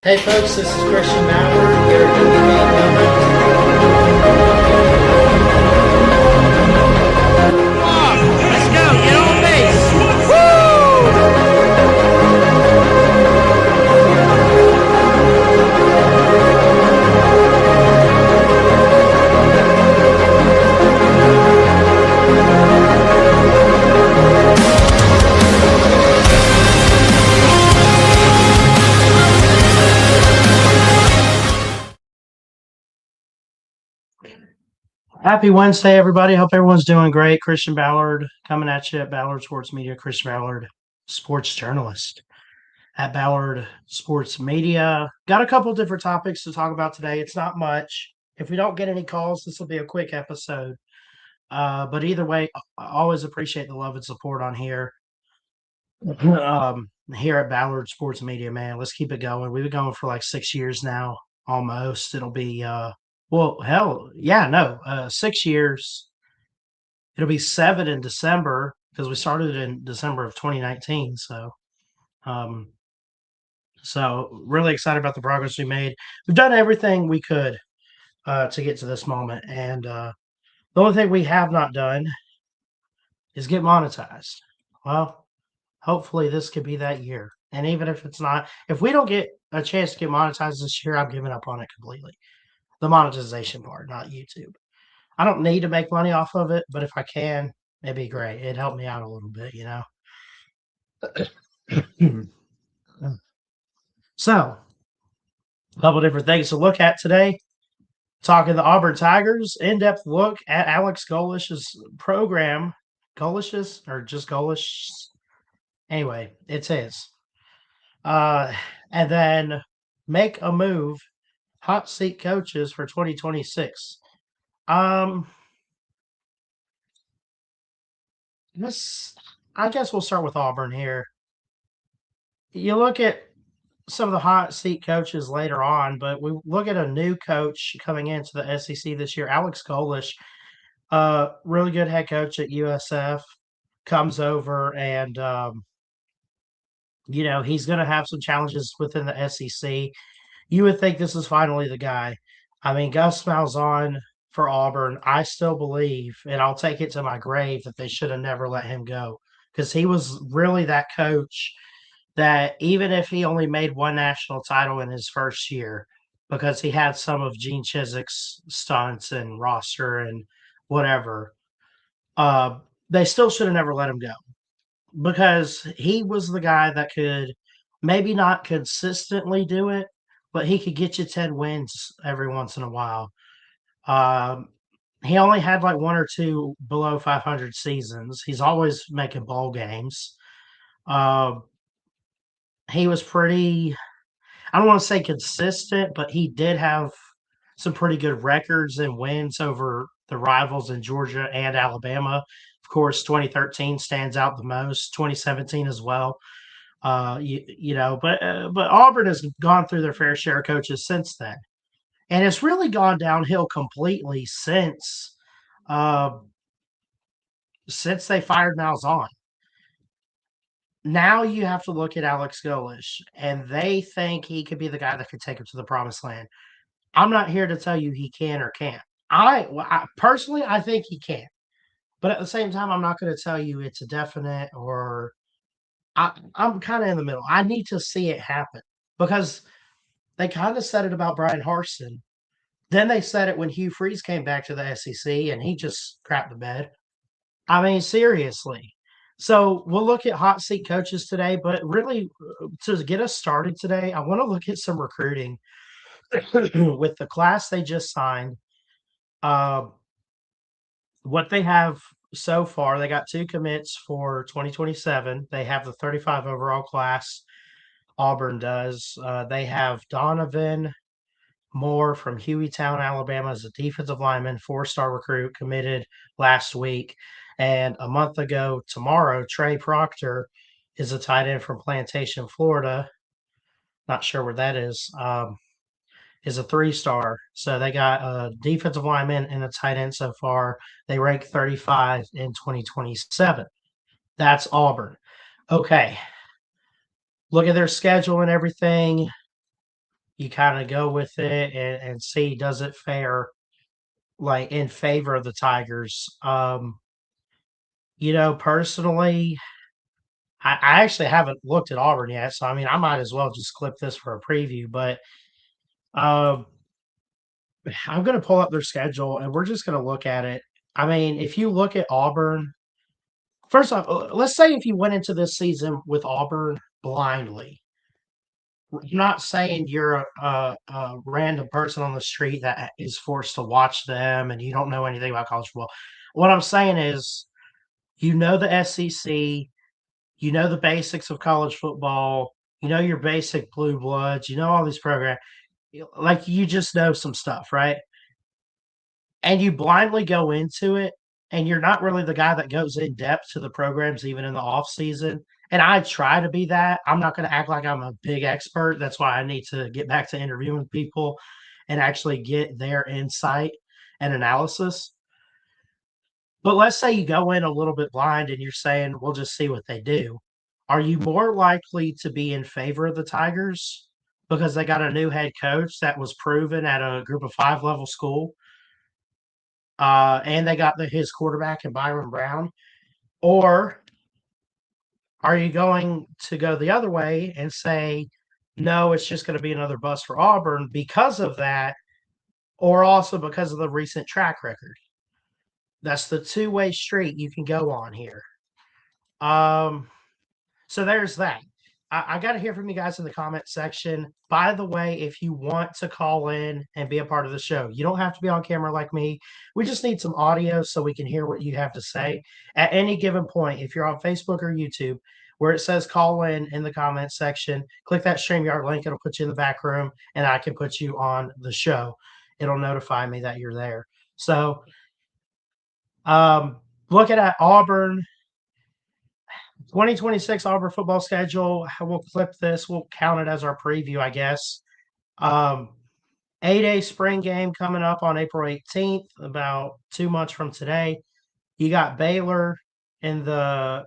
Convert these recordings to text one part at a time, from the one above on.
Hey folks, this is Christian Ballard here at Let's go, get on base. Happy Wednesday, everybody. Hope everyone's doing great. Christian Ballard coming at you at Ballard Sports Media. Christian Ballard, sports journalist at Ballard Sports Media. Got a couple different topics to talk about today. It's not much. If we don't get any calls, this will be a quick episode. But either way, I always appreciate the love and support on here. Here at Ballard Sports Media, man. Let's keep it going. We've been going for like 6 years now, almost. It'll be 6 years. It'll be 7 in December because we started in December of 2019. So really excited about the progress we made. We've done everything we could to get to this moment, and the only thing we have not done is get monetized. Well, hopefully this could be that year. And even if it's not, if we don't get a chance to get monetized this year, I'm giving up on it completely. The monetization part, not YouTube. I don't need to make money off of it, but if I can, it'd be great. It'd help me out a little bit, you know? So, a couple different things to look at today. Talking the Auburn Tigers, in-depth look at Alex Golesh's program. Golesh's or just Golesh? Anyway, it's his. And then make a move. Hot seat coaches for 2026. I guess we'll start with Auburn here. You look at some of the hot seat coaches later on, but we look at a new coach coming into the SEC this year, Alex Golesh, really good head coach at USF, comes over and he's going to have some challenges within the SEC. You would think this is finally the guy. I mean, Gus Malzahn for Auburn, I still believe, and I'll take it to my grave, that they should have never let him go because he was really that coach that even if he only made one national title in his first year, because he had some of Gene Chiswick's stunts and roster and whatever, they still should have never let him go because he was the guy that could maybe not consistently do it, but he could get you 10 wins every once in a while. He only had like one or two below 500 seasons. He's always making bowl games. He was pretty, I don't want to say consistent, but he did have some pretty good records and wins over the rivals in Georgia and Alabama. Of course, 2013 stands out the most, 2017 as well. But Auburn has gone through their fair share of coaches since then. And it's really gone downhill completely since they fired Malzahn. Now you have to look at Alex Golesh, and they think he could be the guy that could take him to the promised land. I'm not here to tell you he can or can't. I personally, I think he can. But at the same time, I'm not going to tell you it's a definite or I'm kind of in the middle. I need to see it happen because they kind of said it about Brian Harsin. Then they said it when Hugh Freeze came back to the SEC and he just crapped the bed. I mean, seriously. So we'll look at hot seat coaches today, but really to get us started today, I want to look at some recruiting with the class they just signed. What they have so far, they got 2 commits for 2027. They have the 35 overall class. Auburn does. They have Donovan Moore from Hueytown, Alabama, as a defensive lineman, 4-star recruit, committed last week. And a month ago tomorrow, Trey Proctor is a tight end from Plantation, Florida. Not sure where that is. Is a 3-star. So they got a defensive lineman and a tight end so far. They rank 35 in 2027. That's Auburn. Okay. Look at their schedule and everything. you kind of go with it and see does it fare like in favor of the Tigers. Personally, I actually haven't looked at Auburn yet, so I mean I might as well just clip this for a preview. But um, I'm going to pull up their schedule and we're just going to look at it. I mean, if you look at Auburn, first off, let's say if you went into this season with Auburn blindly. I'm not saying you're a random person on the street that is forced to watch them and you don't know anything about college football. What I'm saying is, you know the SEC, you know the basics of college football, you know your basic blue bloods, you know all these programs. Like you just know some stuff, right? And you blindly go into it and you're not really the guy that goes in depth to the programs even in the off season. And I try to be that. I'm not going to act like I'm a big expert. That's why I need to get back to interviewing people and actually get their insight and analysis. But let's say you go in a little bit blind and you're saying, we'll just see what they do. Are you more likely to be in favor of the Tigers because they got a new head coach that was proven at a group of five level school? And they got his quarterback in Byron Brown? Or are you going to go the other way and say, no, it's just going to be another bust for Auburn because of that, or also because of the recent track record? That's the two-way street you can go on here. Um, So there's that. I got to hear from you guys in the comment section. By the way, if you want to call in and be a part of the show, you don't have to be on camera like me. We just need some audio so we can hear what you have to say at any given point. If you're on Facebook or YouTube, where it says call in the comment section, click that StreamYard link. It'll put you in the back room and I can put you on the show. It'll notify me that you're there. So, looking at Auburn, 2026 Auburn football schedule. We'll clip this. We'll count it as our preview, I guess. 8A spring game coming up on April 18th, about 2 months from today. You got Baylor in the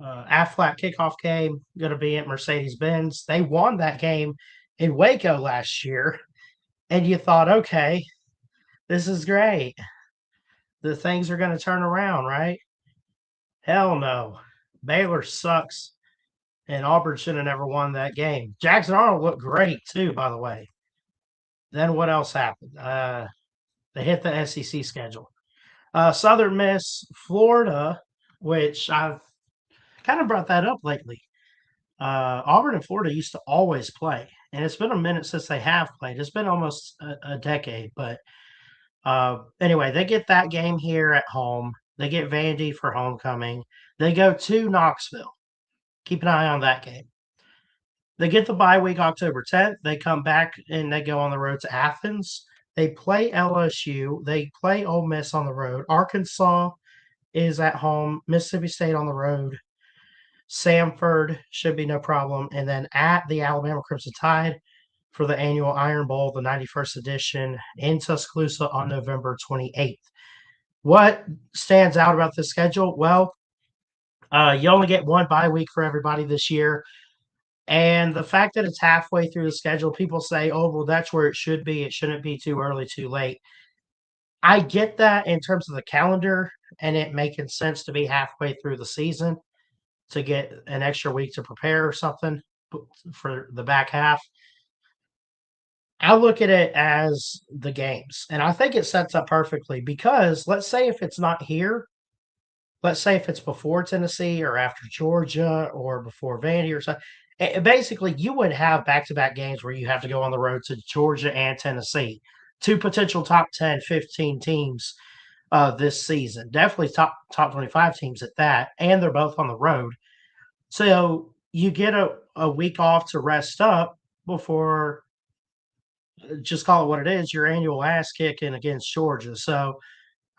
Aflac kickoff game, going to be at Mercedes-Benz. They won that game in Waco last year, and you thought, okay, this is great. The things are going to turn around, right? Hell no. Baylor sucks. And Auburn should have never won that game. Jackson Arnold looked great too, by the way. Then what else happened? They hit the SEC schedule. Southern Miss, Florida, which I've kind of brought that up lately. Auburn and Florida used to always play, and it's been a minute since they have played. It's been almost a decade, but anyway, they get that game here at home. They get Vandy for homecoming. They go to Knoxville. Keep an eye on that game. They get the bye week October 10th. They come back and they go on the road to Athens. They play LSU. They play Ole Miss on the road. Arkansas is at home. Mississippi State on the road. Samford should be no problem. And then at the Alabama Crimson Tide for the annual Iron Bowl, the 91st edition in Tuscaloosa on November 28th. What stands out about this schedule? Well, you only get one bye week for everybody this year. And the fact that it's halfway through the schedule, people say, oh, well, that's where it should be. It shouldn't be too early, too late. I get that in terms of the calendar and it making sense to be halfway through the season to get an extra week to prepare or something for the back half. I look at it as the games, and I think it sets up perfectly because let's say if it's not here, let's say if it's before Tennessee or after Georgia or before Vandy or something, basically you would have back-to-back games where you have to go on the road to Georgia and Tennessee, two potential top 10, 15 teams this season. Definitely top 25 teams at that, and they're both on the road. So you get a week off to rest up before, just call it what it is, your annual ass kicking against Georgia. So,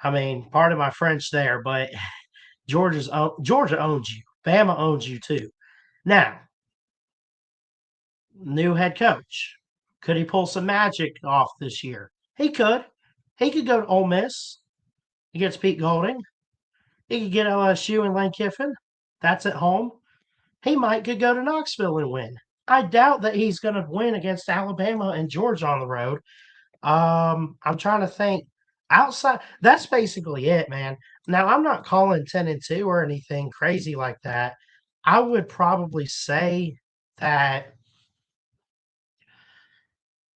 I mean, pardon my French there, but Georgia owns you. Bama owns you too. Now, new head coach. Could he pull some magic off this year? He could. He could go to Ole Miss against Pete Golding. He could get LSU and Lane Kiffin. That's at home. He might could go to Knoxville and win. I doubt that he's going to win against Alabama and Georgia on the road. I'm trying to think outside. That's basically it, man. Now I'm not calling 10-2 or anything crazy like that. I would probably say that.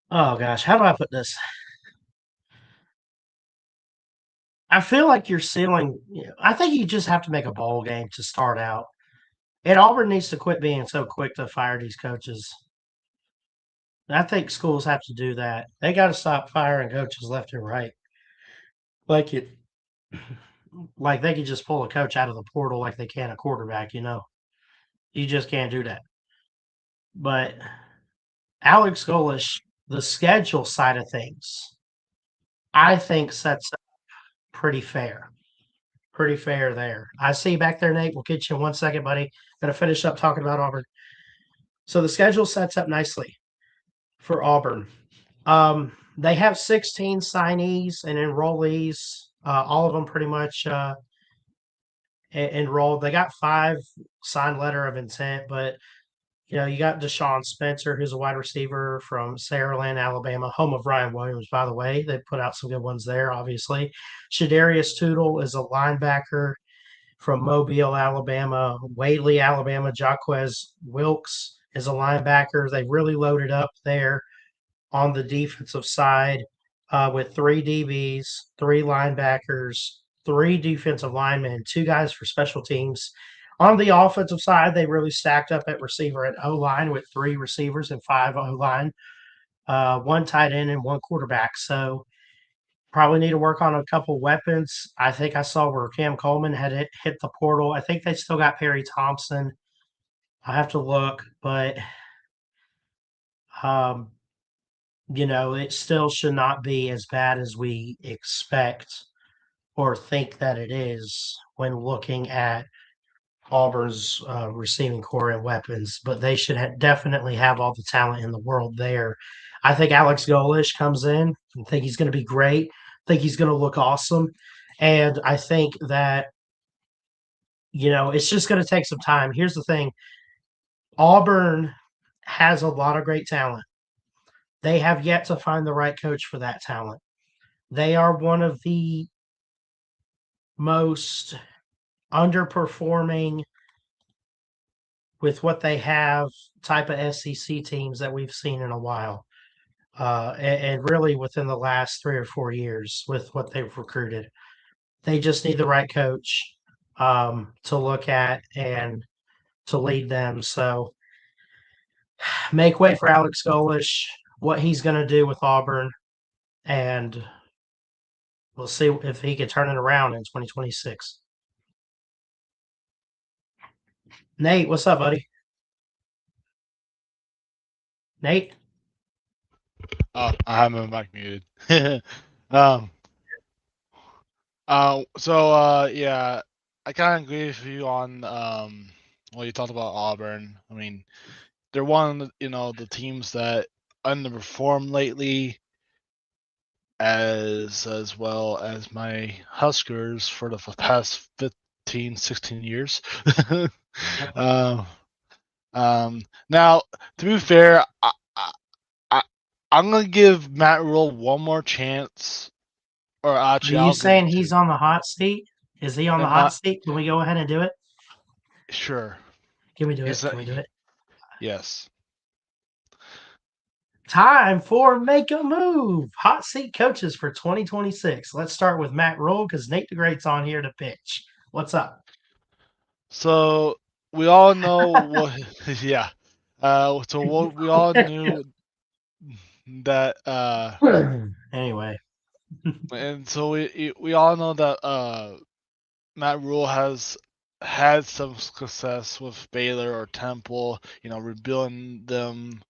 Oh gosh, how do I put this? I feel like your ceiling. I think you just have to make a bowl game to start out. And Auburn needs to quit being so quick to fire these coaches. I think schools have to do that. They got to stop firing coaches left and right. Like it, like they could just pull a coach out of the portal like they can a quarterback. You just can't do that. But Alex Golesh, the schedule side of things, I think sets up pretty fair. Pretty fair there. I see you back there, Nate. We'll get you in 1 second, buddy. Gonna finish up talking about Auburn. So the schedule sets up nicely for Auburn. They have 16 signees and enrollees, all of them pretty much enrolled. They got 5 signed letter of intent, but you got Deshaun Spencer, who's a wide receiver from Saraland, Alabama, home of Ryan Williams, by the way. They put out some good ones there, obviously. Shadarius Tootle is a linebacker from Mobile, Alabama. Whately, Alabama. Jaquez Wilkes is a linebacker. They really loaded up there on the defensive side with 3 DBs, 3 linebackers, 3 defensive linemen, 2 guys for special teams. On the offensive side, they really stacked up at receiver and O line with 3 receivers and 5 O line, 1 tight end and 1 quarterback. So probably need to work on a couple weapons. I think I saw where Cam Coleman had hit the portal. I think they still got Perry Thompson. I have to look, but um, it still should not be as bad as we expect or think that it is when looking at Auburn's receiving core and weapons. But they should definitely have all the talent in the world there. I think Alex Golesh comes in. I think he's going to be great. I think he's going to look awesome. And I think that, it's just going to take some time. Here's the thing Auburn has a lot of great talent. They have yet to find the right coach for that talent. They are one of the most underperforming with what they have type of SEC teams that we've seen in a while. And really within the last 3 or 4 years with what they've recruited. They just need the right coach to look at and to lead them. So make way for Alex Golesh, what he's going to do with Auburn, and we'll see if he can turn it around in 2026. Nate, what's up, buddy? Nate? Oh, I have my mic muted. um. Yeah, I kind of agree with you on what you talked about Auburn. I mean, they're one of the teams that underperformed lately, as well as my Huskers for the past 15, 16 years. Yep. um, Now, to be fair, I, I'm gonna give Matt Rule one more chance, or Are actually, you I'll give him saying he's 2. on the hot seat? Is he on the And hot my seat? Can we go ahead and do it? Sure, Can we do he's it? Can we do it? yes. Time for Make a Move. Hot seat coaches for 2026. Let's start with Matt Rule because Nate the Great's on here to pitch. What's up? So we all know what, yeah. So what we all knew that, Anyway, and so we all know that Matt Rule has had some success with Baylor or Temple, rebuilding them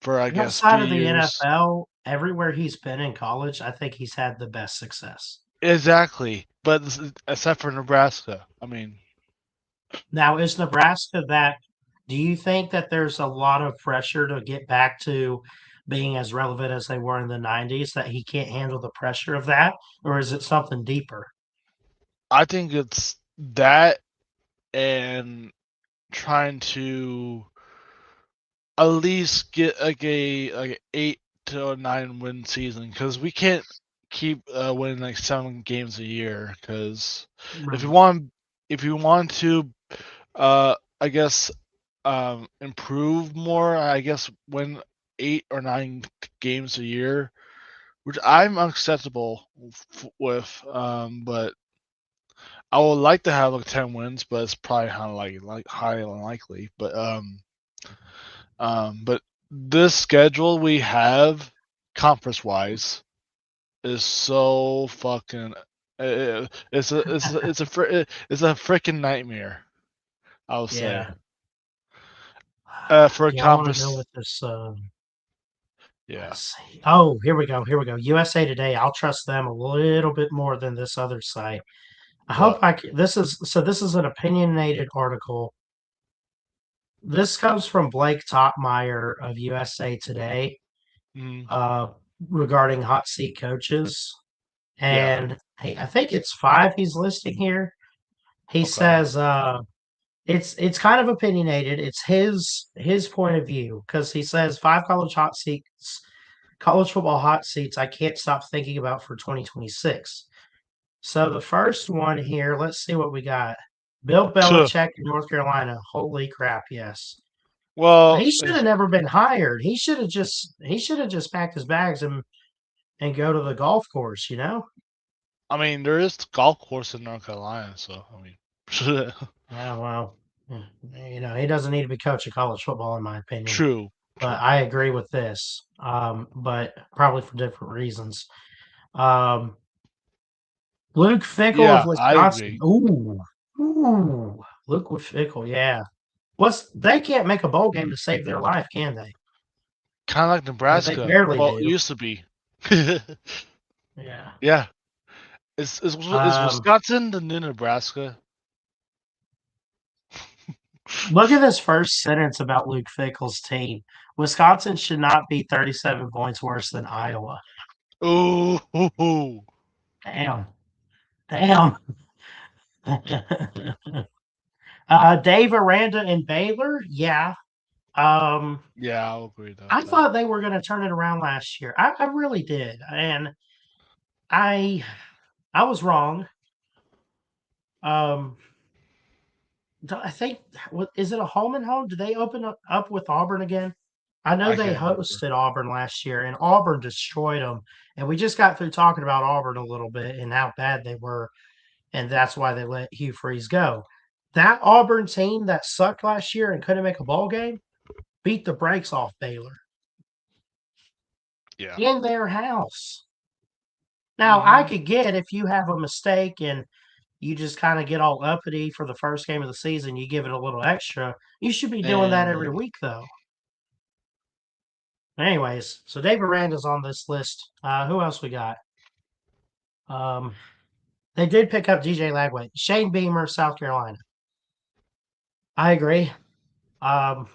for I guess outside 3 of the years. NFL, everywhere he's been in college, I think he's had the best success. Exactly, but except for Nebraska. I mean, Now, is Nebraska that? Do you think that there's a lot of pressure to get back to being as relevant as they were in the 90s, that he can't handle the pressure of that? Or is it something deeper? I think it's that and trying to at least get like a 8 to 9 win season, because we can't keep winning like 7 games a year. Because if you want to, I guess, improve more, I guess win 8 or 9 games a year, which I'm unacceptable with. But I would like to have like 10 wins, but it's probably kind of like highly unlikely. But this schedule we have, conference wise, is so fucking. It's a freaking nightmare. I would say. Yeah. For a Do y'all want to go conference, with this? yeah. Let's see. Oh, here we go. Here we go. USA Today. I'll trust them a little bit more than this other site. I hope What? this is an opinionated article. This comes from Blake Topmeyer of USA Today, Mm, uh, regarding hot seat coaches. yeah. And hey, I think it's 5 he's listing here. He Okay. says it's kind of opinionated. It's his point of view because he says 5 college football hot seats I can't stop thinking about for 2026. So the first one here, let's see what we got. Bill Tuh. Belichick in North Carolina. Holy crap, yes. Well, He should have never been hired. He should have just packed his bags and go to the golf course, you know? I mean, there is golf course in North Carolina, so I mean, Yeah, well, he doesn't need to be coaching college football, in my opinion. true, But true. I agree with this, but probably for different reasons. Um, Luke Fickle of Yeah, I Wisconsin. agree. Ooh, Luke Fickle. Yeah, they can't make a bowl game to save their life, can they? Kind of like I mean, they Nebraska. barely Well, it do. used to be. Yeah. Yeah. Is Um, Wisconsin the new Nebraska? Look at this first sentence about Luke Fickle's team. Wisconsin should not be 37 points worse than Iowa. Ooh, hoo, hoo. Damn. Damn. Dave Aranda and Baylor. Yeah. Um, Yeah, I'll agree with I that. thought they were going to turn it around last year. I really did, and I I was wrong. Um, I think is it a home and home? Did they open up with Auburn again? I know I they can't remember. hosted Auburn last year, and Auburn destroyed them. And we just got through talking about Auburn a little bit and how bad they were, and that's why they let Hugh Freeze go. That Auburn team that sucked last year and couldn't make a ball game beat the brakes off Baylor Yeah. in their house. Now, I Mm-hmm. could get if you have a mistake and you just kind of get all uppity for the first game of the season, you give it a little extra. You should be doing that every And week, though. Anyways, so Dave Aranda's on this list. Who else we got? Um, they did pick up DJ Lagway. Shane Beamer, South Carolina. I agree. Um,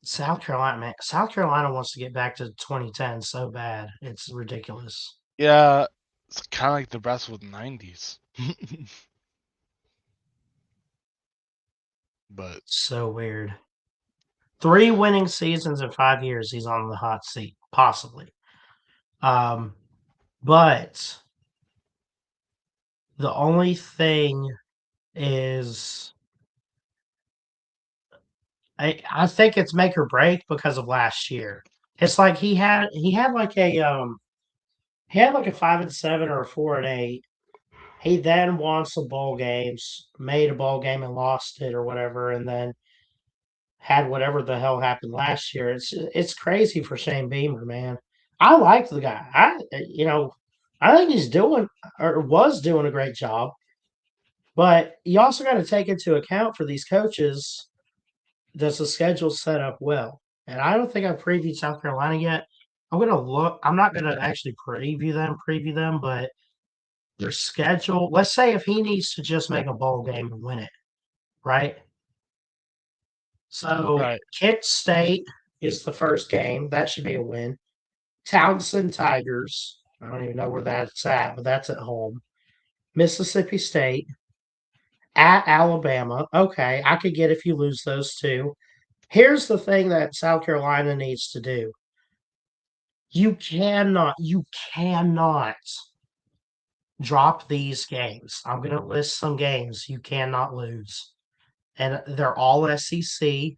South Carolina, man. South Carolina wants to get back to 2010 so bad. It's ridiculous. yeah, it's kind of like Nebraska with the 90s. But So weird. 3 winning seasons in 5 years. He's on the hot seat, possibly. But the only thing is I think it's make or break because of last year. It's like he had like a 5-7 or a 4-8. He then won some bowl games, made a bowl game and lost it or whatever, and then had whatever the hell happened last year. It's crazy for Shane Beamer, man. I like the guy. I think he's doing or was doing a great job. But you also got to take into account for these coaches, does the schedule set up well? And I don't think I've previewed South Carolina yet. I'm gonna look. I'm not gonna actually preview them, but their schedule. Let's say if he needs to just make a bowl game and win it, right? So right, Kent State is the first game. That should be a win. Townsend Tigers. I don't even know where that's at, but that's at home. Mississippi State at Alabama. Okay, I could get if you lose those two. Here's the thing that South Carolina needs to do. You cannot drop these games. I'm going to list some games you cannot lose. And they're all SEC.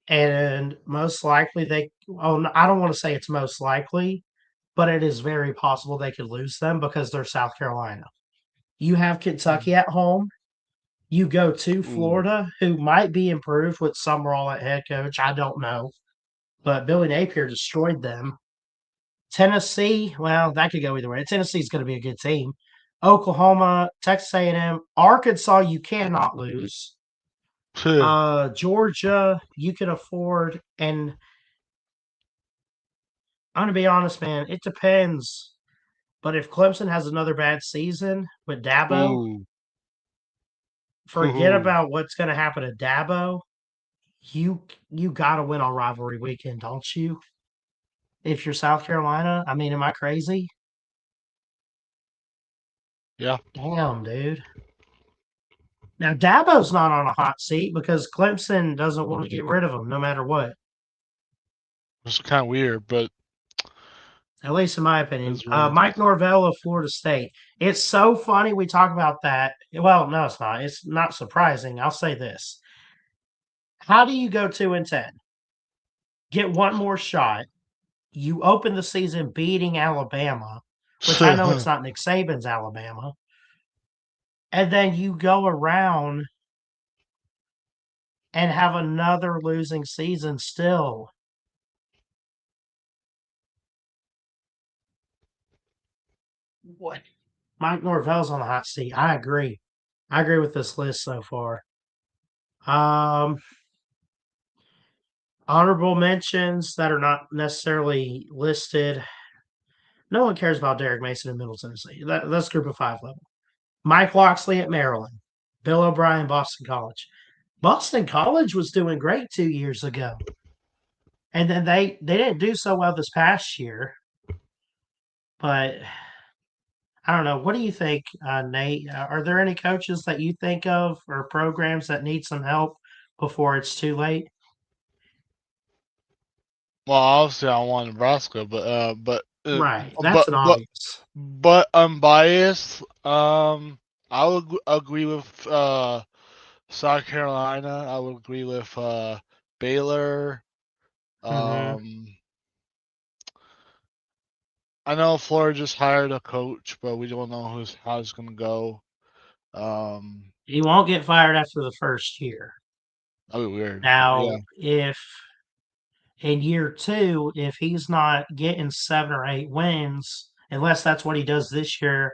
And most likely I don't want to say it's most likely, but it is very possible they could lose them because they're South Carolina. You have Kentucky at home. You go to Ooh. Florida, who might be improved with Summerall at head coach. I don't know. But Billy Napier destroyed them. Tennessee, well, that could go either way. Tennessee's going to be a good team. Oklahoma, Texas A&M, Arkansas, you cannot lose. Georgia, you can afford, and I'm gonna be honest, man. It depends. But if Clemson has another bad season with Dabo, Ooh. forget Ooh. about what's going to happen to Dabo. You got to win on rivalry weekend, don't you? If you're South Carolina, I mean, am I crazy? Yeah. Damn, dude. Now Dabo's not on a hot seat because Clemson doesn't want to get rid of him, no matter what. It's kind of weird, but At least in my opinion. it's what it Mike is. Norvell of Florida State. It's so funny we talk about that. Well, no, it's not. It's not surprising. I'll say this. How do you go 2-10? Get one more shot. You open the season beating Alabama, which I know it's not Nick Saban's Alabama. And then you go around and have another losing season still. What? Mike Norvell's on the hot seat. I agree. I agree with this list so far. Um, Honorable mentions that are not necessarily listed. No one cares about Derek Mason in Middle Tennessee. That's group of five level. Mike Loxley at Maryland. Bill O'Brien, Boston College. Boston College was doing great 2 years ago. And then they didn't do so well this past year. But I don't know. What do you think, Nate? Are there any coaches that you think of or programs that need some help before it's too late? Well, obviously I want Nebraska, Right. That's an obvious. but unbiased. I would agree with South Carolina. I would agree with Baylor. Mm-hmm. Um, I know Florida just hired a coach, but we don't know how it's gonna go. He won't get fired after the first year. That'd be weird, but yeah, Now, if in year two, if he's not getting 7 or 8 wins, unless that's what he does this year,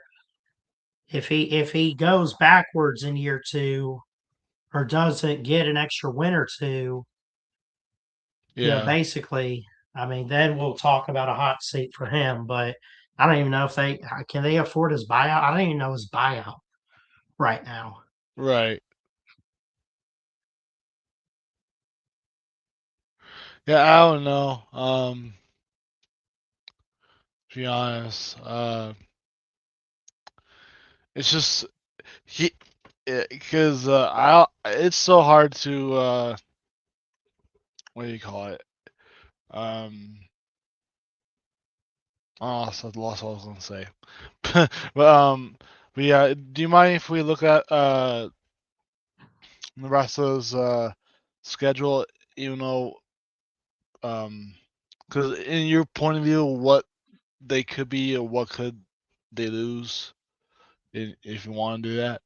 if he goes backwards in year two or doesn't get an extra win or two, yeah, basically, I mean, then we'll talk about a hot seat for him. But I don't even know if they can they afford his buyout. I don't even know his buyout right now. right. Yeah, I don't know. To be honest, it's just he because I it's so hard to what do you call it? Um, oh, I lost what I was gonna say. but but yeah, do you mind if we look at Nebraska's schedule? Even though because in your point of view, what they could be or what could they lose, if you want to do that.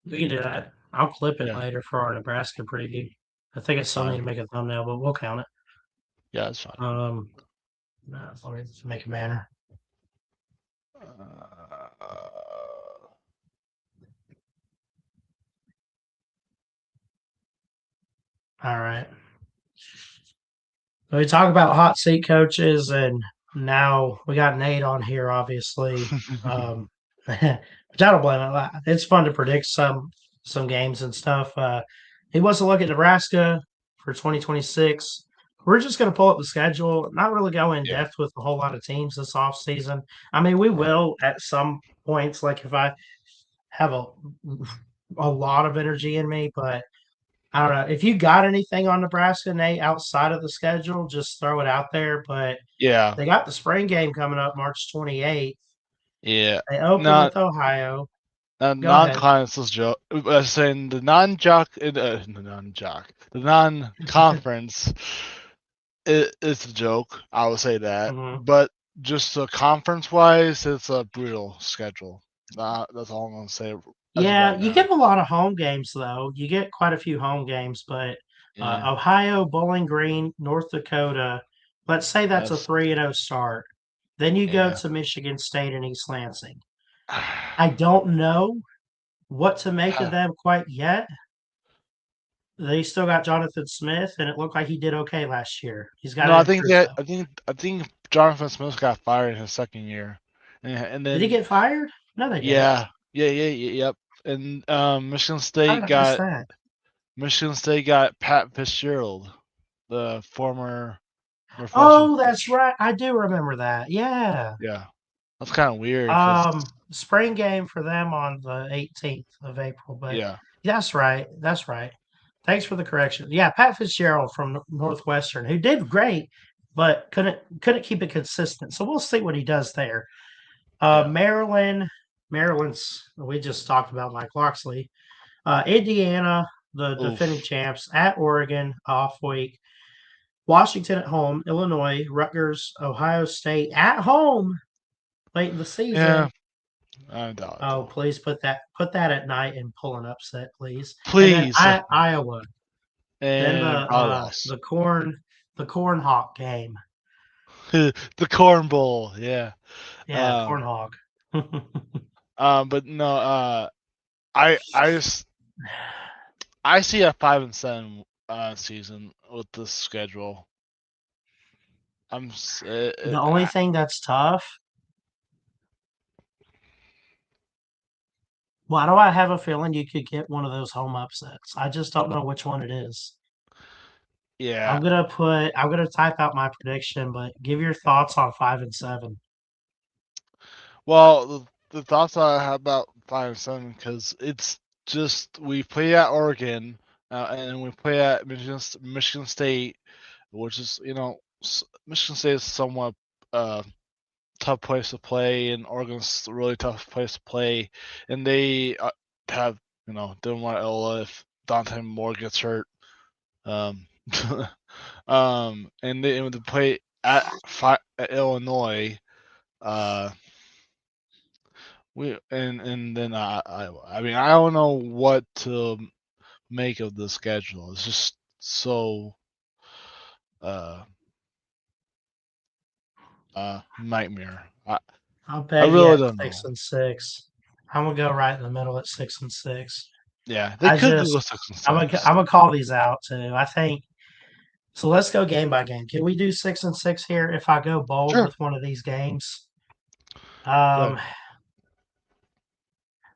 We can do that. I'll clip it Yeah, later for our Nebraska preview. I think I that's still need fine. to make a thumbnail, but we'll count it. Yeah, that's fine. No, let me just make a banner. Uh, All right. We talk about hot seat coaches, and now we got Nate on here, obviously. Which I don't blame him. It's fun to predict some games and stuff. He wants to look at Nebraska for 2026. We're just going to pull up the schedule, not really go in yeah, depth with a whole lot of teams this offseason. I mean, we will at some points, like if I have a lot of energy in me, but I don't know. If you got anything on Nebraska, Nate, outside of the schedule, just throw it out there. But Yeah, they got the spring game coming up March 28th. yeah. They open Not with Ohio. Go ahead. non-conference is joke. Saying the the non-conference it's a joke. I would say that, Hmm. but just conference-wise, it's a brutal schedule. That's all I'm gonna say as of Yeah, right you now. get a lot of home games though. You get quite a few home games, but Yeah, Ohio, Bowling Green, North Dakota. Let's say that's a that's 3-0 start. Then you go yeah. to Michigan State and East Lansing. I don't know what to make of them quite yet. They still got Jonathan Smith, and it looked like he did okay last year. He's got No, to I think improve that though. I think Jonathan Smith got fired in his second year, and Did he then get fired? No, they didn't. yep. And How did I miss that? Michigan State got Pat Fitzgerald, the former Northwestern Oh, that's coach. right. I do remember that. Yeah. Yeah, that's kind of weird because Spring game for them on the 18th of April, but yeah, that's right. That's right. Thanks for the correction. Yeah, Pat Fitzgerald from Northwestern, who did great, but couldn't keep it consistent. So we'll see what he does there. yeah. Maryland's we just talked about Mike Loxley. Indiana, the defending Oof. champs at Oregon, off week. Washington at home, Illinois, Rutgers, Ohio State at home late in the Yeah, season. I doubt it Oh, though. please put that at night and pull an upset, please. And then Please, Iowa. Then and probably lost. the corn hawk game. The Corn Bowl. Yeah. Yeah, Um. corn hog. But no. I just I see a 5-7 season with this schedule. The only thing that's tough. Why do I have a feeling you could get one of those home upsets? I just don't know which one it is. yeah. I'm gonna type out my prediction, but give your thoughts on 5-7. Well, the thoughts I have about 5-7 because it's just we play at Oregon and we play at Michigan State, which is Michigan State is somewhat uh tough place to play, and Oregon's a really tough place to play, and they have Dylan Iola if Dante Moore gets hurt. Um, and they play at Illinois. Uh, and then I mean I don't know what to make of the schedule. It's just so uh nightmare. I'll I bet you really at don't know. 6-6. I'm gonna go right in the middle at 6-6. Yeah, they I could go just 6-6. I'm gonna call these out too. I think so. Let's go game by game. Can we do 6-6 here? If I go bold Sure. with one of these games, Good. um,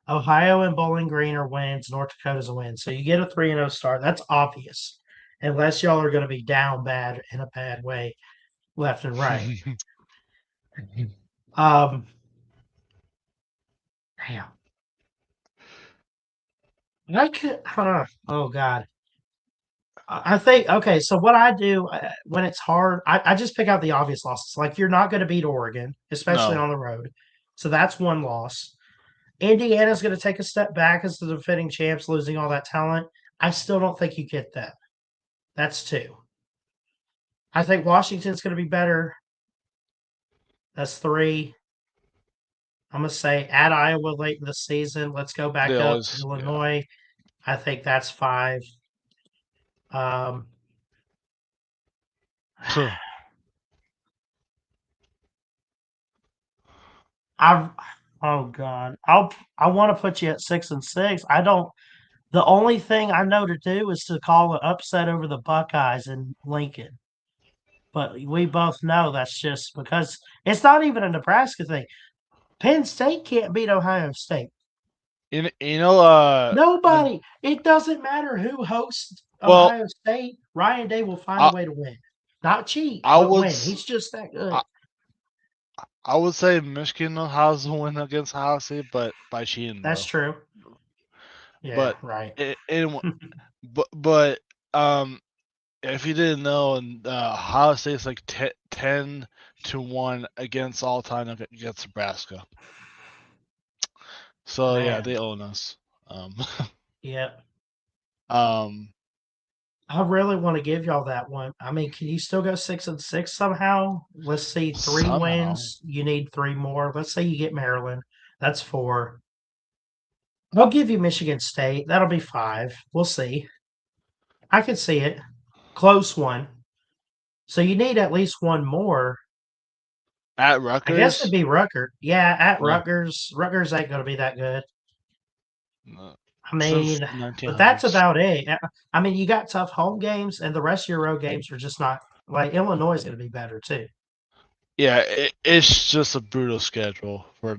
Ohio and Bowling Green are wins. North Dakota's a win. So you get a 3-0 start. That's obvious, unless y'all are going to be down bad in a bad way, left and right. Um, damn. I could. Oh God. I think okay. So what I do when it's hard, I just pick out the obvious losses. Like you're not going to beat Oregon, especially No. on the road. So that's one loss. Indiana's going to take a step back as the defending champs, losing all that talent. I still don't think you get that. That's two. I think Washington's going to be better. That's three. I'm going to say at Iowa late in the season. Let's go They back up to always yeah. Illinois. I think that's five. Um, I've oh god, I want to put you at 6-6. I don't. The only thing I know to do is to call an upset over the Buckeyes in Lincoln. But we both know that's just because it's not even a Nebraska thing. Penn State can't beat Ohio State. You know Nobody. It doesn't matter who hosts well Ohio State. Ryan Day will find a I way to win. Not cheat, I but would win. s- He's just that good. I, I would say Michigan has a win against Ohio State, but by cheating That's though. true. Yeah, But right. it but if you didn't know, and Ohio State's like 10-1 against all time against Nebraska. So yeah, Man, they own us. yeah. Um, I really want to give y'all that one. I mean, can you still go 6-6 somehow? Let's see, three somehow. wins. You need three more. Let's say you get Maryland. That's four. I'll give you Michigan State. That'll be five. We'll see. I can see it. Close one. So you need at least one more. At I guess it'd Rutgers? be Rutgers. Yeah, at No, Rutgers. Rutgers ain't going to be that good. no. I Since mean, the but that's 1900s. about it. I mean, you got tough home games, and the rest of your road games are just not like Illinois is going to be better too. Yeah, it's just a brutal schedule for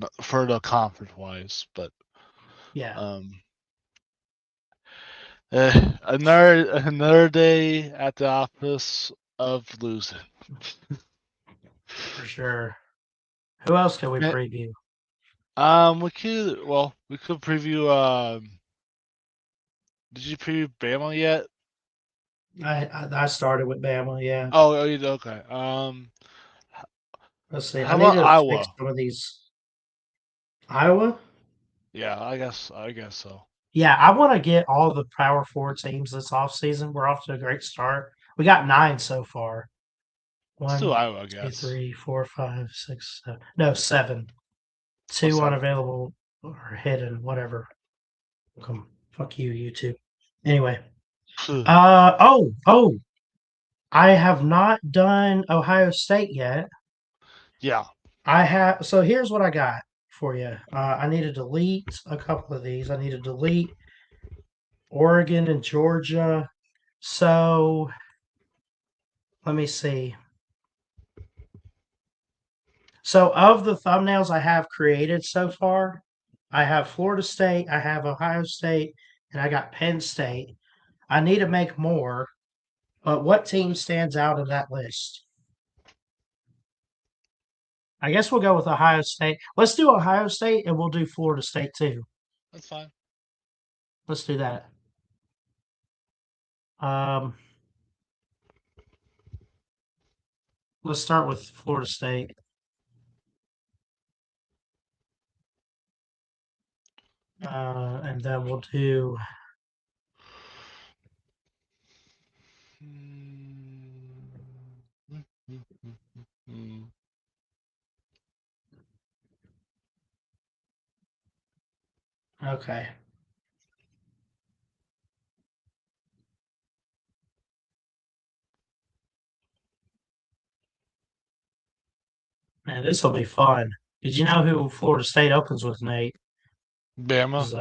the conference wise, but Yeah, um, another day at the office of losing. for sure. Who else can we Eh, preview? we could preview. Did you preview Bama yet? I started with Bama. Yeah. Oh, you did? Okay. Let's see. I How need about to fix Iowa? some of these. Iowa. Yeah, I guess so. Yeah, I want to get all the Power Four teams this offseason. We're off to a great start. We got nine so far. Let's do One, Iowa, I two, guess. three, four, five, six, seven. No, seven. Oh, Two seven. unavailable or hidden, whatever. Come, fuck you, YouTube. Anyway, oh, I have not done Ohio State yet. Yeah. I have. So here's what I got for you. I need to delete a couple of these. I need to delete Oregon and Georgia. So let me see. So of the thumbnails I have created so far, I have Florida State, I have Ohio State, and I got Penn State. I need to make more, but what team stands out in that list? I guess we'll go with Ohio State. Let's do Ohio State and we'll do Florida State too. That's fine. Let's do that. Um, let's start with Florida State. And then we'll do okay. Man, this will be fun. Did you know who Florida State opens with, Nate? Bama. Is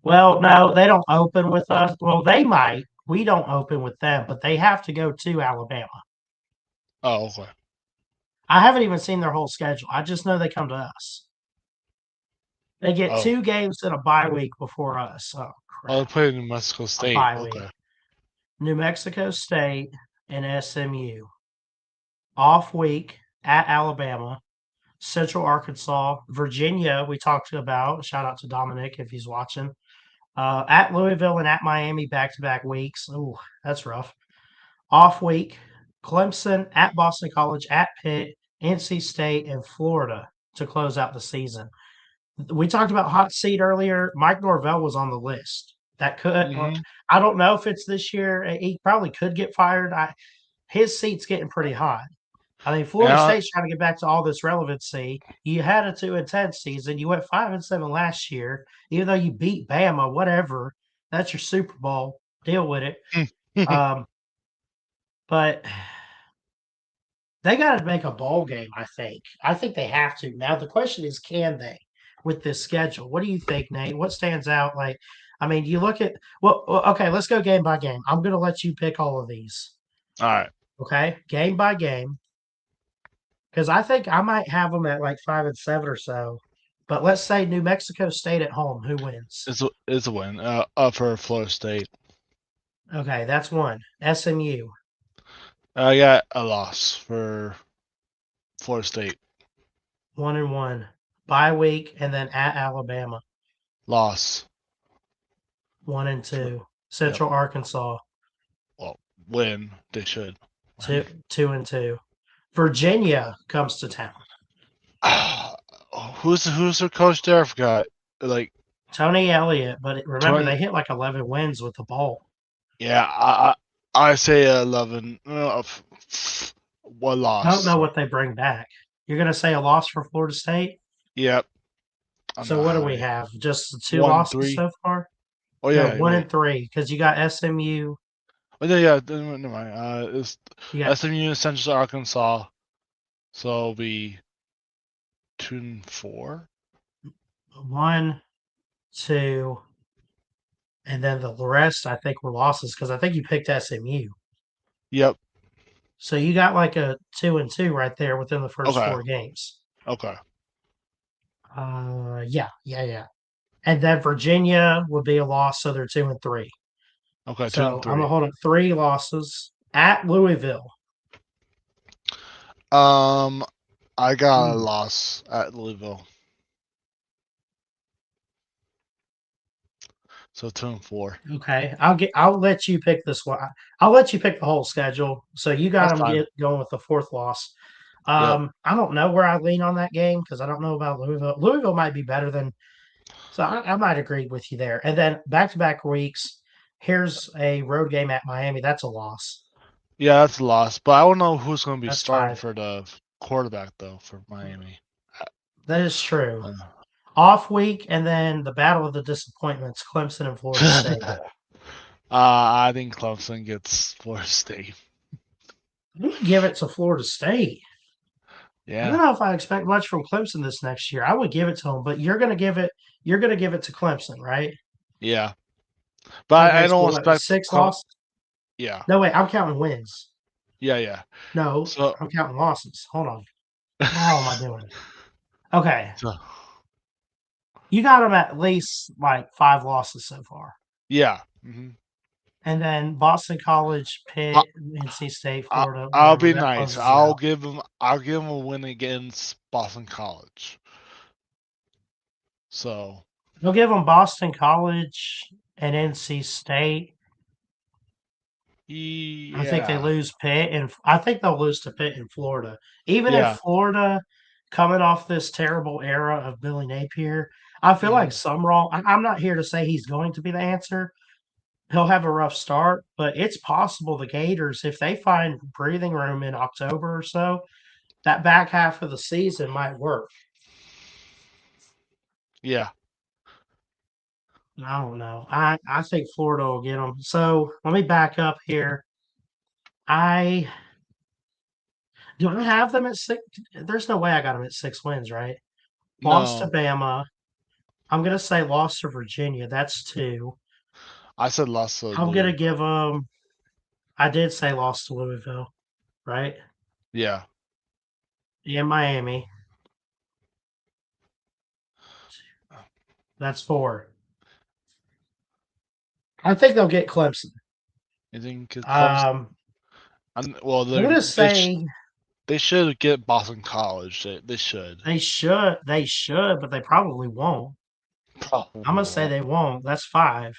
well, no, they don't open with us. Well, they might. We don't open with them, but they have to go to Alabama. Oh, okay. I haven't even seen their whole schedule. I just know they come to us. They get Oh, two games in a bye week before us. Oh they crap. played in Mexico A State. bye week. Okay. New Mexico State and SMU. Off week at Alabama. Central Arkansas, Virginia, we talked about. Shout out to Dominic if he's watching. At Louisville and at Miami back to back weeks. Ooh, that's rough. Off week, Clemson at Boston College, at Pitt, NC State, and Florida to close out the season. We talked about hot seat earlier. Mike Norvell was on the list. That could, Mm-hmm. I don't know if it's this year. He probably could get fired. His seat's getting pretty hot. I mean, Florida And State's trying to get back to all this relevancy. You had a 2-10 season. You went 5-7 last year, even though you beat Bama. Whatever, that's your Super Bowl. Deal with it. Um, but they got to make a bowl game. I think they have to. Now the question is, can they with this schedule? What do you think, Nate? What stands out? Like, I mean, you look at okay. Let's go game by game. I'm going to let you pick all of these. all right. Okay, game by game. Because I think I might have them at like 5-7 or so. But let's say New Mexico State at home. Who wins? It's a win. For Florida State. Okay, that's one. SMU, I got a loss for Florida State. 1-1. Bye week, and then at Alabama. Loss. 1-2. Yep. Central Arkansas, Well, win. They should. 2-2. Virginia comes to town. Who's their coach there? I forgot. Like Tony Elliott, but remember 20. they hit like 11 wins with the ball. Yeah, I say 11. One I don't loss. know what they bring back. You're going to say a loss for Florida State? Yep. I'm So not what do we high. have? Just the two One losses three. so far? Oh No, yeah, one wait. and three because you got SMU. Oh yeah. Never mind. It's You got SMU and Central Arkansas. So it'll be 2-4. 1, 2, and then the rest I think were losses because I think you picked SMU. Yep. So you got like a 2-2 right there within the first Okay. 4 games. Okay. Yeah. And then Virginia would be a loss, so they're 2-3. Okay. Two So and I'm gonna three. hold up 3 losses at Louisville. Um, I got a Ooh, loss at Louisville. So 2-4. okay, I'll let you pick this one. I'll let you pick the whole schedule. So you got That's them fine. get going with the fourth loss. Yep. I don't know where I lean on that game because I don't know about Louisville. Louisville might be better than, so I might agree with you there. And then back-to-back weeks. Here's a road game at Miami. That's a loss. Yeah, that's a loss. But I don't know who's going to be That's starting 5. for the quarterback though for Miami. That is true. Uh, Off week, and then the battle of the disappointments: Clemson and Florida State. I think Clemson gets Florida State. I'm gonna give it to Florida State. I don't Yeah. know if I expect much from Clemson this next year. I would give it to them, but you're gonna give it. You're gonna give it to Clemson, right? Yeah. But I Okay, so don't what? expect 6 Clem. losses? Yeah. No, wait. I'm counting wins. Yeah. Yeah. No, So. I'm counting losses. Hold on. What the hell am I doing? Okay, So. you got them at least like 5 losses so far, Yeah. and then Boston College, I, Pitt, NC State, I, Florida, I'll whatever be that nice. closes it out. I'll give them a win against Boston College. So. They'll give them Boston College and NC State. I think they Yeah. lose Pitt, and I think they'll lose to Pitt in Florida. Even if Yeah. Florida, coming off this terrible era of Billy Napier, I feel like Mhm. Summerall. I'm not here to say he's going to be the answer. He'll have a rough start, but it's possible the Gators, if they find breathing room in October or so, that back half of the season might work. Yeah. I don't know. I think Florida will get them. So let me back up here. I do I have them at 6? There's no way I got them at 6 wins, right? Lost to No. Bama. I'm gonna say lost to Virginia. That's 2. I said lost to I'm gonna Louisville. give them. I did say lost to Louisville, right? Yeah. Yeah, Miami. That's 4. I think they'll get Clemson. You think it comes? Um, Well, I'm gonna say they should get Boston College. They should. they should. They should, but they probably won't. I'm Probably gonna say won't. they won't. That's 5.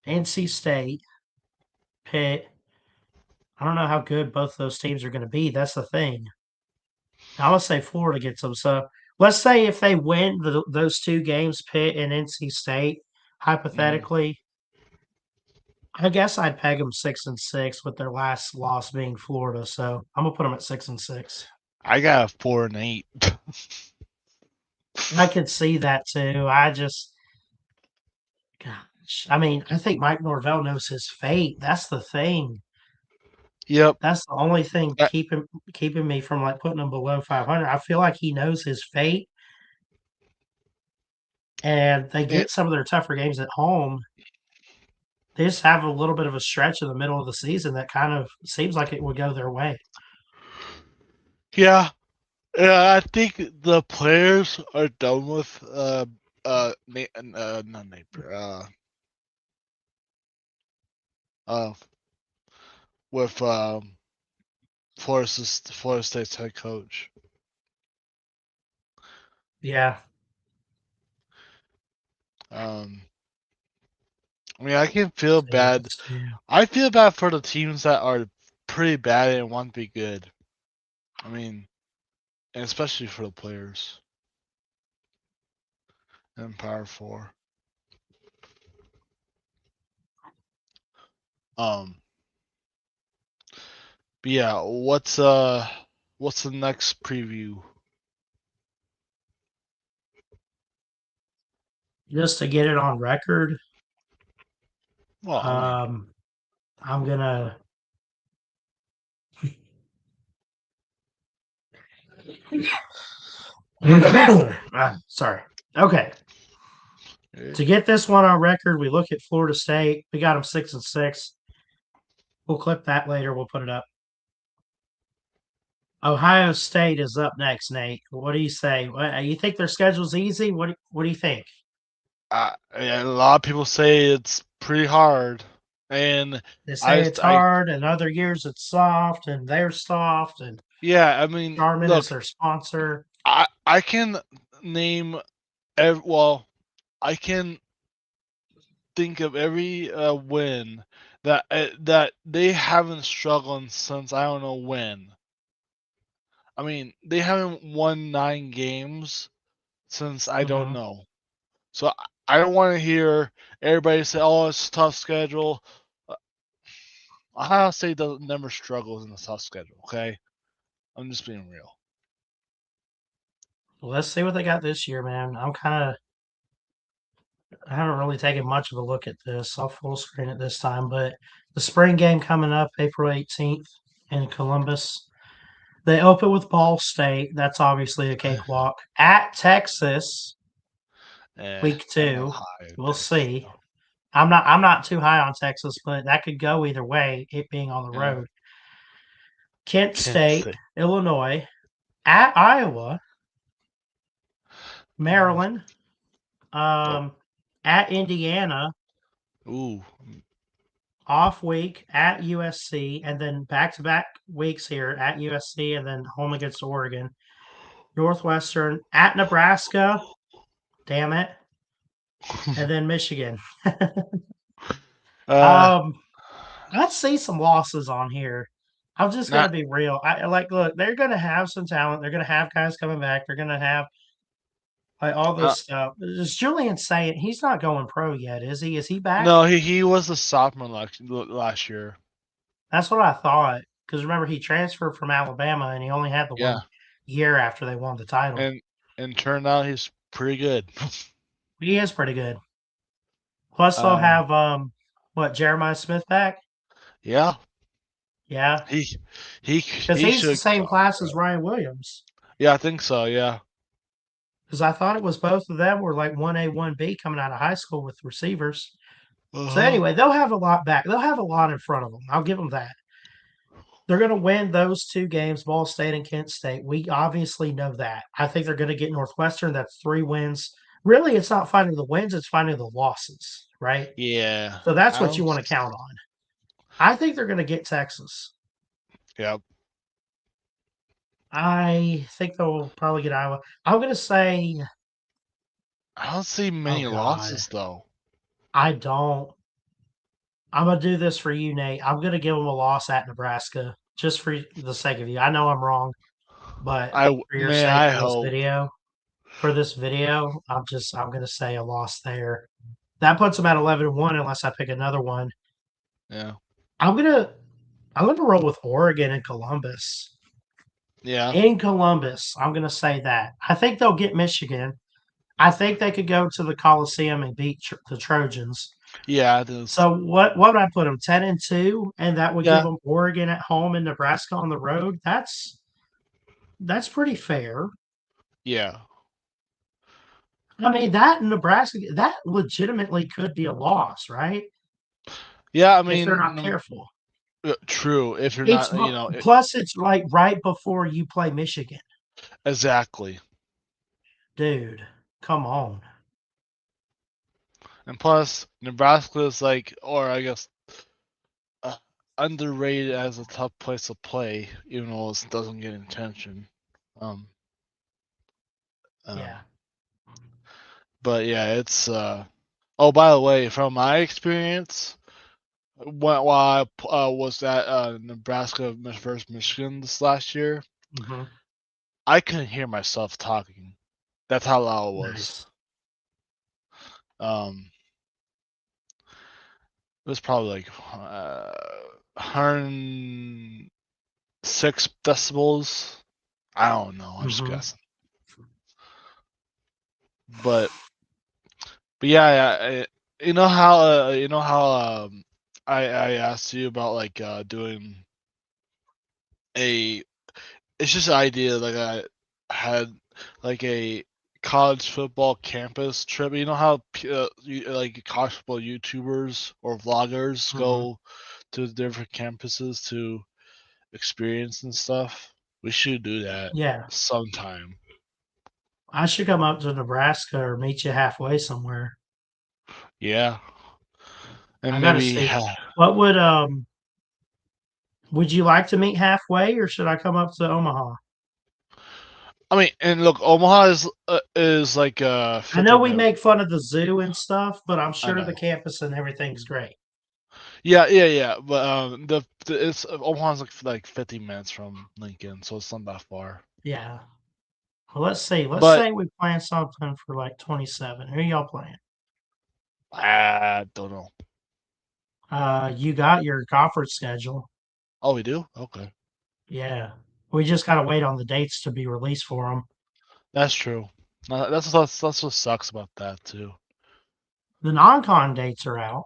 NC State, Pitt. I don't know how good both those teams are gonna be. That's the thing. I would say Florida gets them. So let's say if they win those 2 games, Pitt and NC State, Mhm. hypothetically, I guess I'd peg them 6-6 with their last loss being Florida. So I'm gonna put them at 6-6. I got a 4-8. I could see that too. Gosh, I mean, I think Mike Norvell knows his fate. That's the thing. Yep. That's the only thing Uh, keeping me from like putting him below 500. I feel like he knows his fate, and they it- get some of their tougher games at home. They just have a little bit of a stretch in the middle of the season that kind of seems like it would go their way. yeah. Yeah. I think the players are done with not Napier. Uh, with Florida State's head coach. Yeah. Um. I mean, I can feel bad. I feel bad for the teams that are pretty bad and want to be good. I mean, and especially for the players in Power 4. But yeah, what's the next preview? Just to get it on record, Well, I mean, I'm gonna. Sorry. Okay. To get this one on record, we look at Florida State. We got them 6-6. We'll clip that later. We'll put it up. Ohio State is up next, Nate. What do you say? You think their schedule's easy? What do you think? a lot of people say it's pretty hard, and They say it's hard, and other years it's soft, and they're soft, and yeah, I mean, Charmin look, is their sponsor. I can name, I can think of every win that they haven't struggled since I don't know when. I mean, they haven't won 9 games since I don't know. So I don't want to hear everybody say, "Oh, it's a tough schedule." Ohio State never struggles in a tough schedule. Okay, I'm just being real. Well, let's see what they got this year, man. I haven't really taken much of a look at this. I'll full screen it this time, but the spring game coming up April 18th in Columbus. They open with Ball State. That's obviously a cakewalk. At Texas, week I'm not 2. high in We'll Texas, see. though. I'm not too high on Texas, but that could go either way, it being on the Yeah, road. Kent can't State, say. Illinois, at Iowa, Maryland, Oh, at Indiana, ooh, off week at USC, and then back to back weeks here at USC, and then home against Oregon. Northwestern at Nebraska, damn it, and then Michigan. uh, um, let's see some losses on here. I'm just gonna not be real. I like look, they're gonna have some talent. They're gonna have guys coming back. They're gonna have like all uh, this stuff. Is Julian saying he's not going pro yet? Is he? Is he back? no. He was a sophomore last year. That's what I thought. Because remember, he transferred from Alabama and he only had the Yeah, 1 year after they won the title. and turned out he's pretty good. He is pretty good. Plus, they'll um, have what Jeremiah Smith back? yeah, Yeah, because he he's the should same come. class as Ryan Williams. Yeah, I think so. Yeah. Because I thought it was both of them were like 1A, 1B coming out of high school with receivers. So Uh-huh. anyway, they'll have a lot back. They'll have a lot in front of them. I'll give them that. They're going to win those 2 games, Ball State and Kent State. We obviously know that. I think they're going to get Northwestern. That's 3 wins. Really, it's not finding the wins, it's finding the losses, right? Yeah. So that's what you want to count on. I think they're going to get Texas. Yep. I think they'll probably get Iowa. I'm going to say, I don't see oh many God, losses though. I don't. I'm going to do this for you, Nate. I'm going to give them a loss at Nebraska just for the sake of you. I know I'm wrong, but for your sake I for this hope. video, I'm going to say a loss there. That puts them at 11-1 unless I pick another one. Yeah. I'm going to roll with Oregon and Columbus. Yeah. In Columbus, I'm going to say that. I think they'll get Michigan. I think they could go to the Coliseum and beat the Trojans. Yeah, it is. So what would I put them 10-2, and that would give Yeah. them Oregon at home and Nebraska on the road. That's pretty fair. Yeah. I mean that Nebraska that legitimately could be a loss, right? Yeah, I If they're not mean, careful. true. If you're It's not, plus it's like right before you play Michigan, exactly. dude. Come on. And plus, Nebraska is like, or I guess, uh, underrated as a tough place to play, even though it doesn't get attention. Um, Yeah. but yeah, it's Oh, by the way, from my experience, while I was at Nebraska versus Michigan this last year, Hmm. I couldn't hear myself talking. That's how loud it was. Nice. It was probably like 106 decibels. I don't know. I'm just Hmm. guessing. But yeah. You know how I asked you about like doing a. It's just an idea like I had like a college football campus trip. You know how like college football YouTubers or vloggers Hmm. go to different campuses to experience and stuff. We should do that Yeah. sometime. I should come up to Nebraska or meet you halfway somewhere. Yeah, I and gotta maybe see. What would you like to meet halfway or should I come up to Omaha? I mean, and look, Omaha is like a I know 50 we minute. make fun of the zoo and stuff, but I'm I sure the know. campus and everything's great. Yeah. But the it's Omaha's like 50 minutes from Lincoln, so it's not that far. Yeah. Well, let's see. Let's But say we plan something for like 27. Who y'all playing? I don't know. You got your conference schedule. Oh, we do? Okay, Yeah. We just gotta wait on the dates to be released for them. that's true. That's what sucks about that too. The non-con dates are out.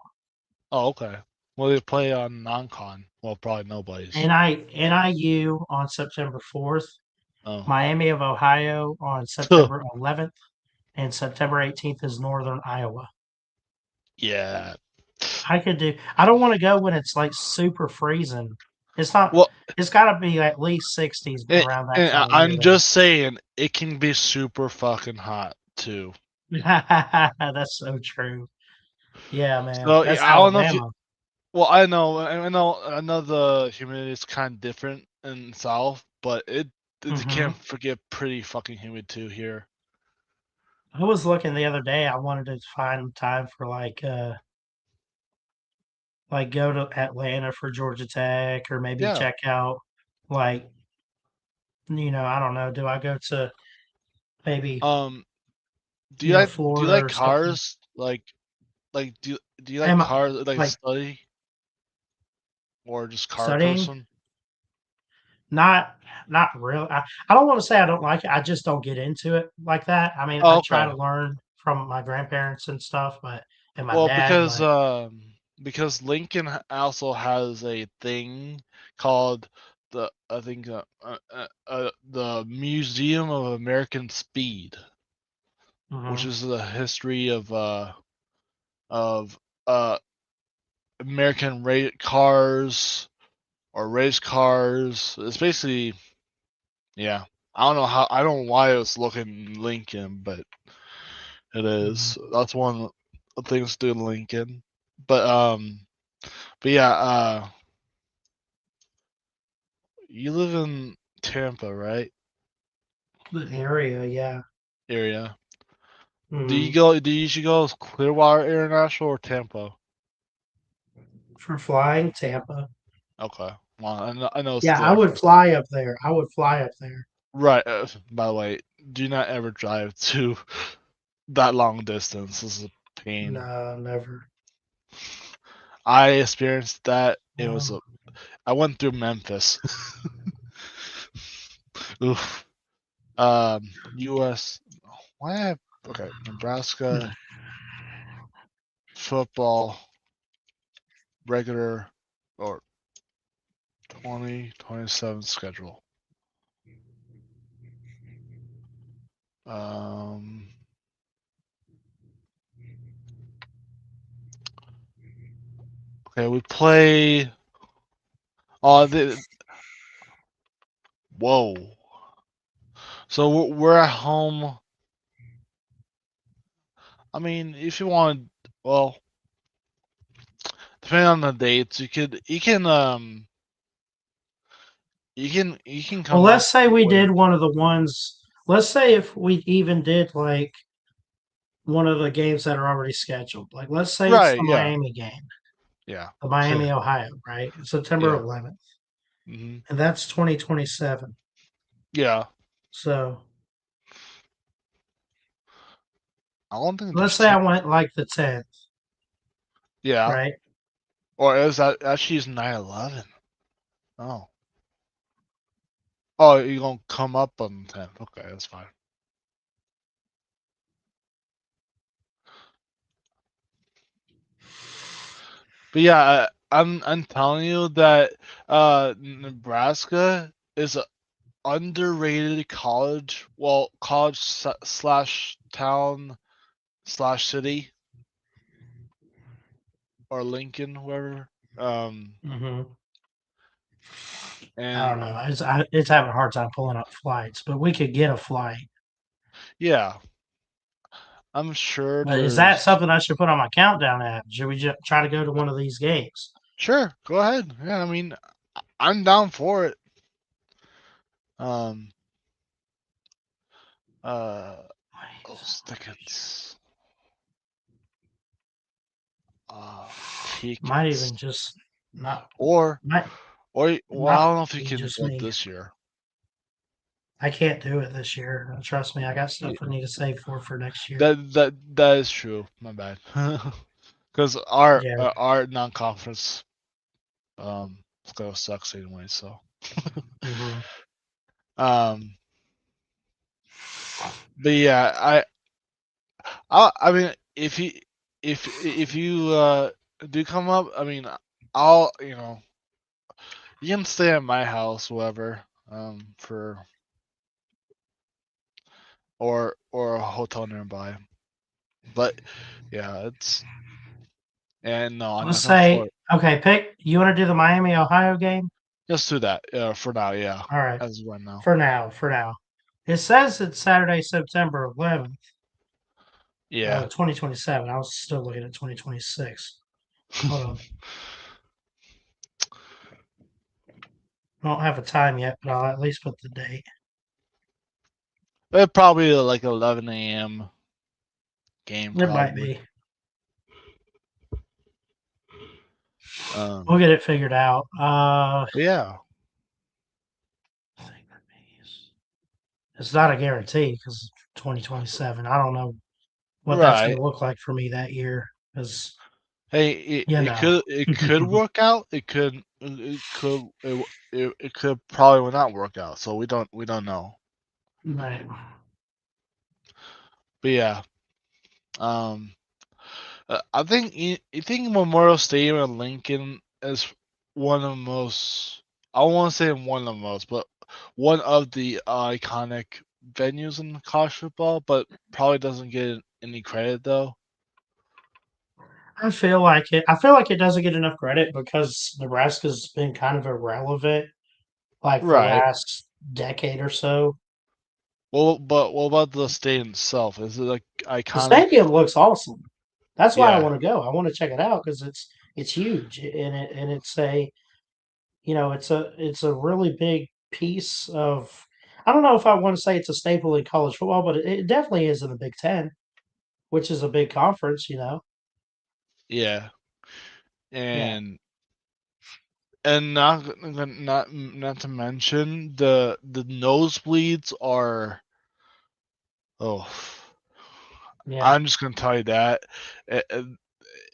Oh, okay. Well, they play on non-con. Well, probably nobody's. NIU on September 4th, Oh, Miami of Ohio on September 11th, and September 18th is Northern Iowa. yeah. I don't want to go when it's like super freezing. It's not, Well, it's got to be at least 60s and, around that and time of year I'm there. just saying, it can be super fucking hot too. That's so true. Yeah, man. So That's I don't know if you. Alabama. Well, I know the humidity is kind of different in the South, but it Hmm. can't forget pretty fucking humid too here. I was looking the other day. I wanted to find time for like go to Atlanta for Georgia Tech or maybe Yeah. check out like I don't know, do I go to maybe, Um. Do you Florida like or something? cars? Do you like Am I cars like like study or just car studying? person? Not not really. I don't want to say I don't like it. I just don't get into it like that. I mean, Oh, I try okay. to learn from my grandparents and stuff, but and my Well, dad, but because Lincoln also has a thing called the I think the Museum of American Speed, which mhm. is the history of uh American cars or race cars. It's basically yeah. I don't know why it's looking Lincoln, but it Mhm. is. That's one of the things to do in Lincoln. But but yeah, you live in Tampa, right? The area, yeah. Area. Mhm. Do you usually go Clearwater International or Tampa? For flying, Tampa. Okay. Well, I know it's Yeah, I would different. fly up there. I would fly up there. Right. By the way, do not ever drive to that long distance. This is a pain. No, never. I experienced that. Oh. I went through Memphis. Oof. U.S. Why have okay Nebraska football regular or 2027 schedule. Um. Okay, we play. The whoa. So we're at home. I mean, if you want, well, depending on the dates, you can Well, come up let's say we with did one of the ones. Let's say if we even did like one of the games that are already scheduled. Like, let's say it's Right. the Yeah. Miami game, Yeah. the Miami, Ohio, right? September Yeah. 11th, Hmm. and that's 2027. Yeah. So I don't think let's there's say I too. went like the 10th, Yeah. right? Or is that actually is 9/11? Oh. Oh, you're gonna come up on the 10th. Okay, that's fine. But yeah, I'm telling you that Nebraska is a underrated college. Well, college slash town slash city or Lincoln, whoever. Hmm. I don't And know. It's having a hard time pulling up flights, but we could get a flight. yeah, I'm sure But is that there's. something I should put on my countdown app? Should we just try to go to one of these games? Sure, go ahead. Yeah, I mean, I'm down for it. Um, uh, those tickets. Uh, Might even tickets. just not Or, might well, I not don't know if you be can just like me. this year. I can't do it this year. Trust me, I got stuff I need to save for next year. That is true. My bad. Because our Yeah. our non-conference schedule sucks anyway. So Hmm. um, but yeah, I mean, if you do come up, I mean, I'll you can stay at my house, whatever, for or a hotel nearby. But yeah, it's and no, I'm Let's not gonna for say it. okay. Pick. You want to do the Miami Ohio game? Just do that. For now, yeah. All right. As of right now. For now. For now. It says it's Saturday, September 11th, Yeah. 2027. I was still looking at 2026. Hold on. I don't have a time yet, but I'll at least put the date. It probably like 11 a.m. game, It might probably. be. We'll Um, get it figured out. but yeah, It's not a guarantee because 2027. I don't know what that's going right. to look like for me that year because Hey, you know. it could work out. It could probably not work out. So we don't know. Right. But yeah, um, I think you think Memorial Stadium in Lincoln is one of the most. I don't want to say one of the most, but one of the iconic venues in college football. But probably doesn't get any credit though. I feel like it. I feel like it doesn't get enough credit because Nebraska's been kind of irrelevant like the Right. last decade or so. Well, but what about the stadium itself? Is it like The iconic? stadium looks awesome. That's why I Yeah, want to go. I want to check it out because it's huge and it's a it's a really big piece of. I don't know if I want to say it's a staple in college football, but it definitely is in the Big Ten, which is a big conference. yeah, Yeah, and not to mention the nosebleeds are. Oh, yeah, I'm just gonna tell you that. Uh, uh,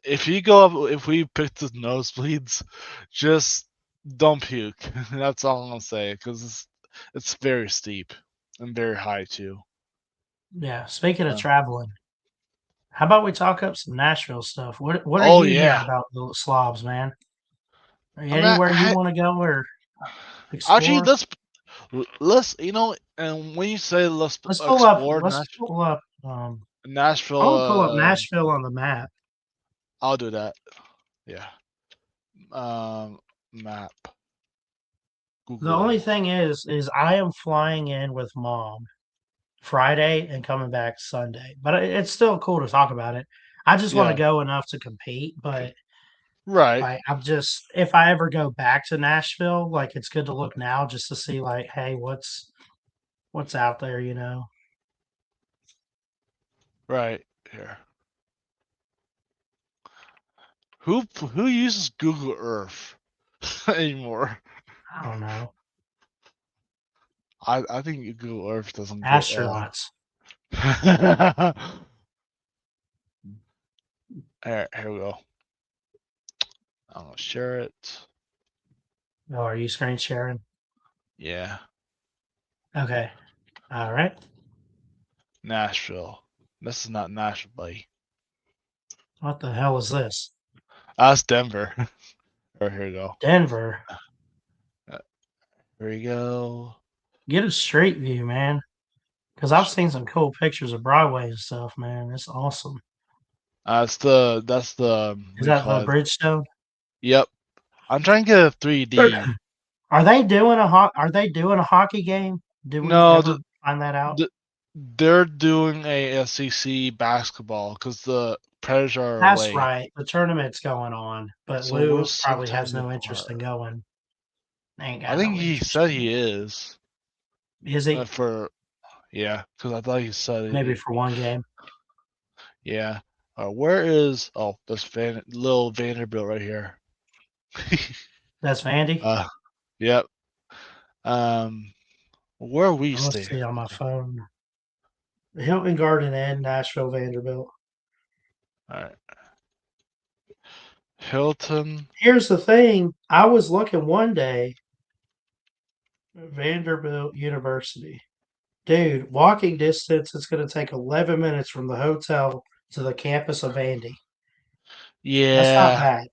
If you go up, if we pick the nosebleeds, just don't puke. That's all I'm gonna say because it's very steep and very high too. yeah. Speaking of Uh, traveling, how about we talk up some Nashville stuff? What are oh you hearing yeah, about the Slavs, man? Are you I mean, anywhere you want to go or actually explore? let's and when you say let's Let's pull up. explore Let's pull up. I Nashville, want to pull up Nashville on the map. I'll do that. Yeah. Map. The only Google. thing is I am flying in with mom Friday and coming back Sunday. But it's still cool to talk about it. I just want to Yeah. go enough to compete, but Right. like I'm just if I ever go back to Nashville, like it's good to look now just to see like, hey, what's out there? Right. here. Who uses Google Earth anymore? I don't know. I think Google Earth doesn't get. Astronauts. Here we go. I'm gonna share it. Oh, are you screen sharing? Yeah, Okay. All right. Nashville. This is not Nashville, buddy. What the hell is this? That's Denver. Here we go. Denver. Here we go. Get a street view, man. Because I've seen some cool pictures of Broadway and stuff, man. It's awesome. That's the what Is do you that call the it? Bridgestone? Yep. I'm trying to get a 3D. Are they doing a hockey game? Did we No, ever find that out? they're doing a SEC basketball because the Predators are That's away. right. The tournament's going on, but So Lou where's probably has Centennial no interest in Park? going. Ain't I got think no he interest said in he it. is. Is he? Because I thought he said Maybe for one game. yeah. Where is there's little Vanderbilt right here. That's Vandy. Yep. Where are we Let's staying? see on my phone. Hilton Garden and Nashville Vanderbilt. All right. Hilton. Here's the thing. I was looking one day, Vanderbilt University. Dude, walking distance, it's going to take 11 minutes from the hotel to the campus of Vandy. That's not Yeah. bad.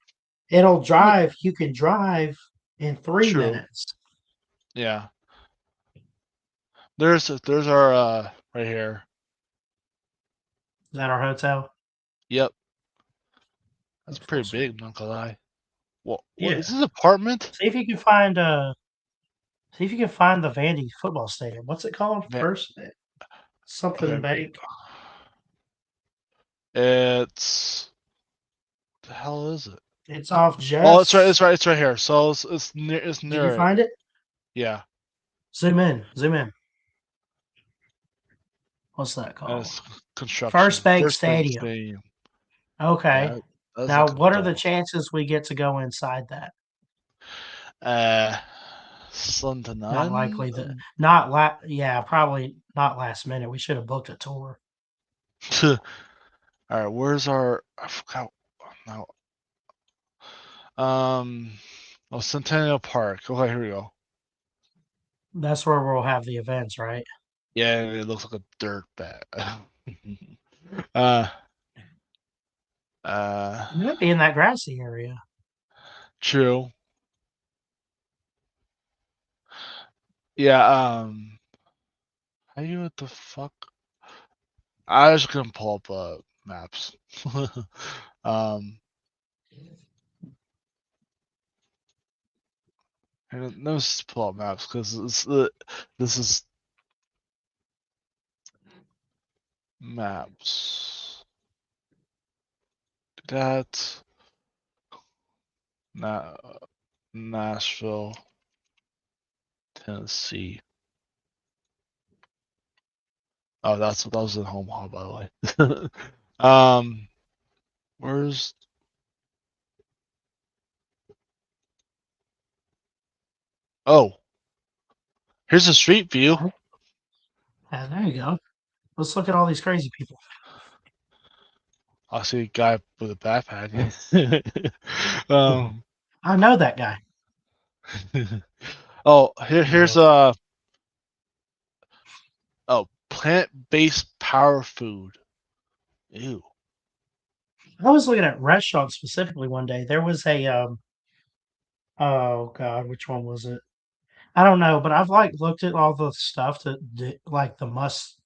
It'll drive, you can drive in 3 True. minutes. Yeah. There's our right here. Is that our hotel? Yep. That's Let's pretty look. big, not gonna lie. What Yeah. is this apartment? See if you can find the Vandy football stadium. What's it called? First something Okay. bank. It's the hell is it? It's off Oh, Jess. it's right here. So it's Did near you it. find it? Yeah. Zoom in. Zoom in. What's that And called? it's construction. First Bank First Bank Stadium. Stadium. Okay. Yeah, that's Now, looking what are the dope. chances we get to go inside that? Slim to Not none. likely yeah, probably not last minute. We should have booked a tour. All right, where's our? I forgot. No. Centennial Park. Okay, here we go. That's where we'll have the events, right? Yeah, it looks like a dirt bag. uh, It might be in that grassy area. True. Yeah. How you what the fuck? I was gonna pull up maps. Let's just pull up maps because this is maps. That Nashville, Tennessee. Oh, that was in Omaha, by the way. Where's here's a street view. Yeah, there you go. Let's look at all these crazy people. I see a guy with a backpack. I know that guy. Here's plant-based power food. Ew. I was looking at restaurants specifically one day. There was a oh god, which one was it? I don't know, but I've like looked at all the stuff to do, like the must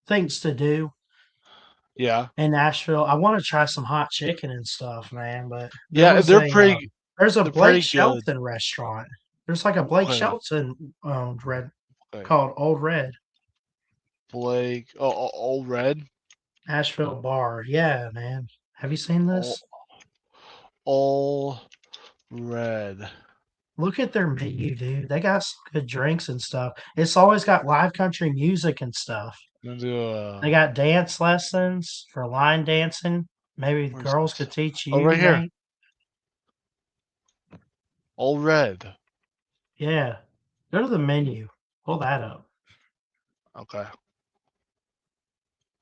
things to do Yeah. in Nashville. I want to try some hot chicken and stuff, man. But there Yeah, was there's a they're Blake pretty good. Shelton restaurant. There's like a Blake Okay. Shelton red Okay. called Old Red Blake. Old Red. Nashville bar. Yeah, man. Have you seen this? All Red. Look at their menu, dude. They got some good drinks and stuff. It's always got live country music and stuff. They got dance lessons for line dancing. Maybe the where's girls this? could teach Oh, you, right here. Nate. All red. Yeah. Go to the menu. Pull that up. Okay.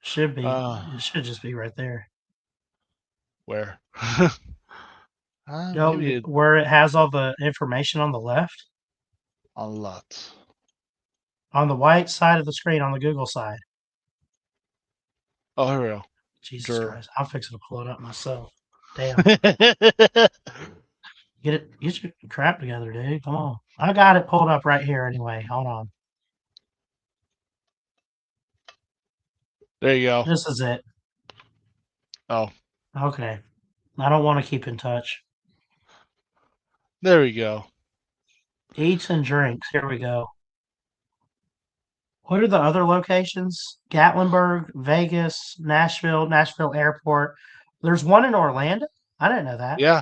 Should be. Uh, It should just be right there. where? Go Maybe where it has all the information on the left. a lot. On the white side of the screen, on the Google side. Oh, here we go. Jesus Sure. Christ. I'm fixing to pull it up myself. Damn. Get your crap together, dude. Come on. I got it pulled up right here anyway. Hold on. There you go. This is it. Oh, Okay. I don't want to keep in touch. there we go. Eats and drinks. Here we go. What are the other locations? Gatlinburg, Vegas, Nashville Airport. There's one in Orlando. I didn't know that. Yeah.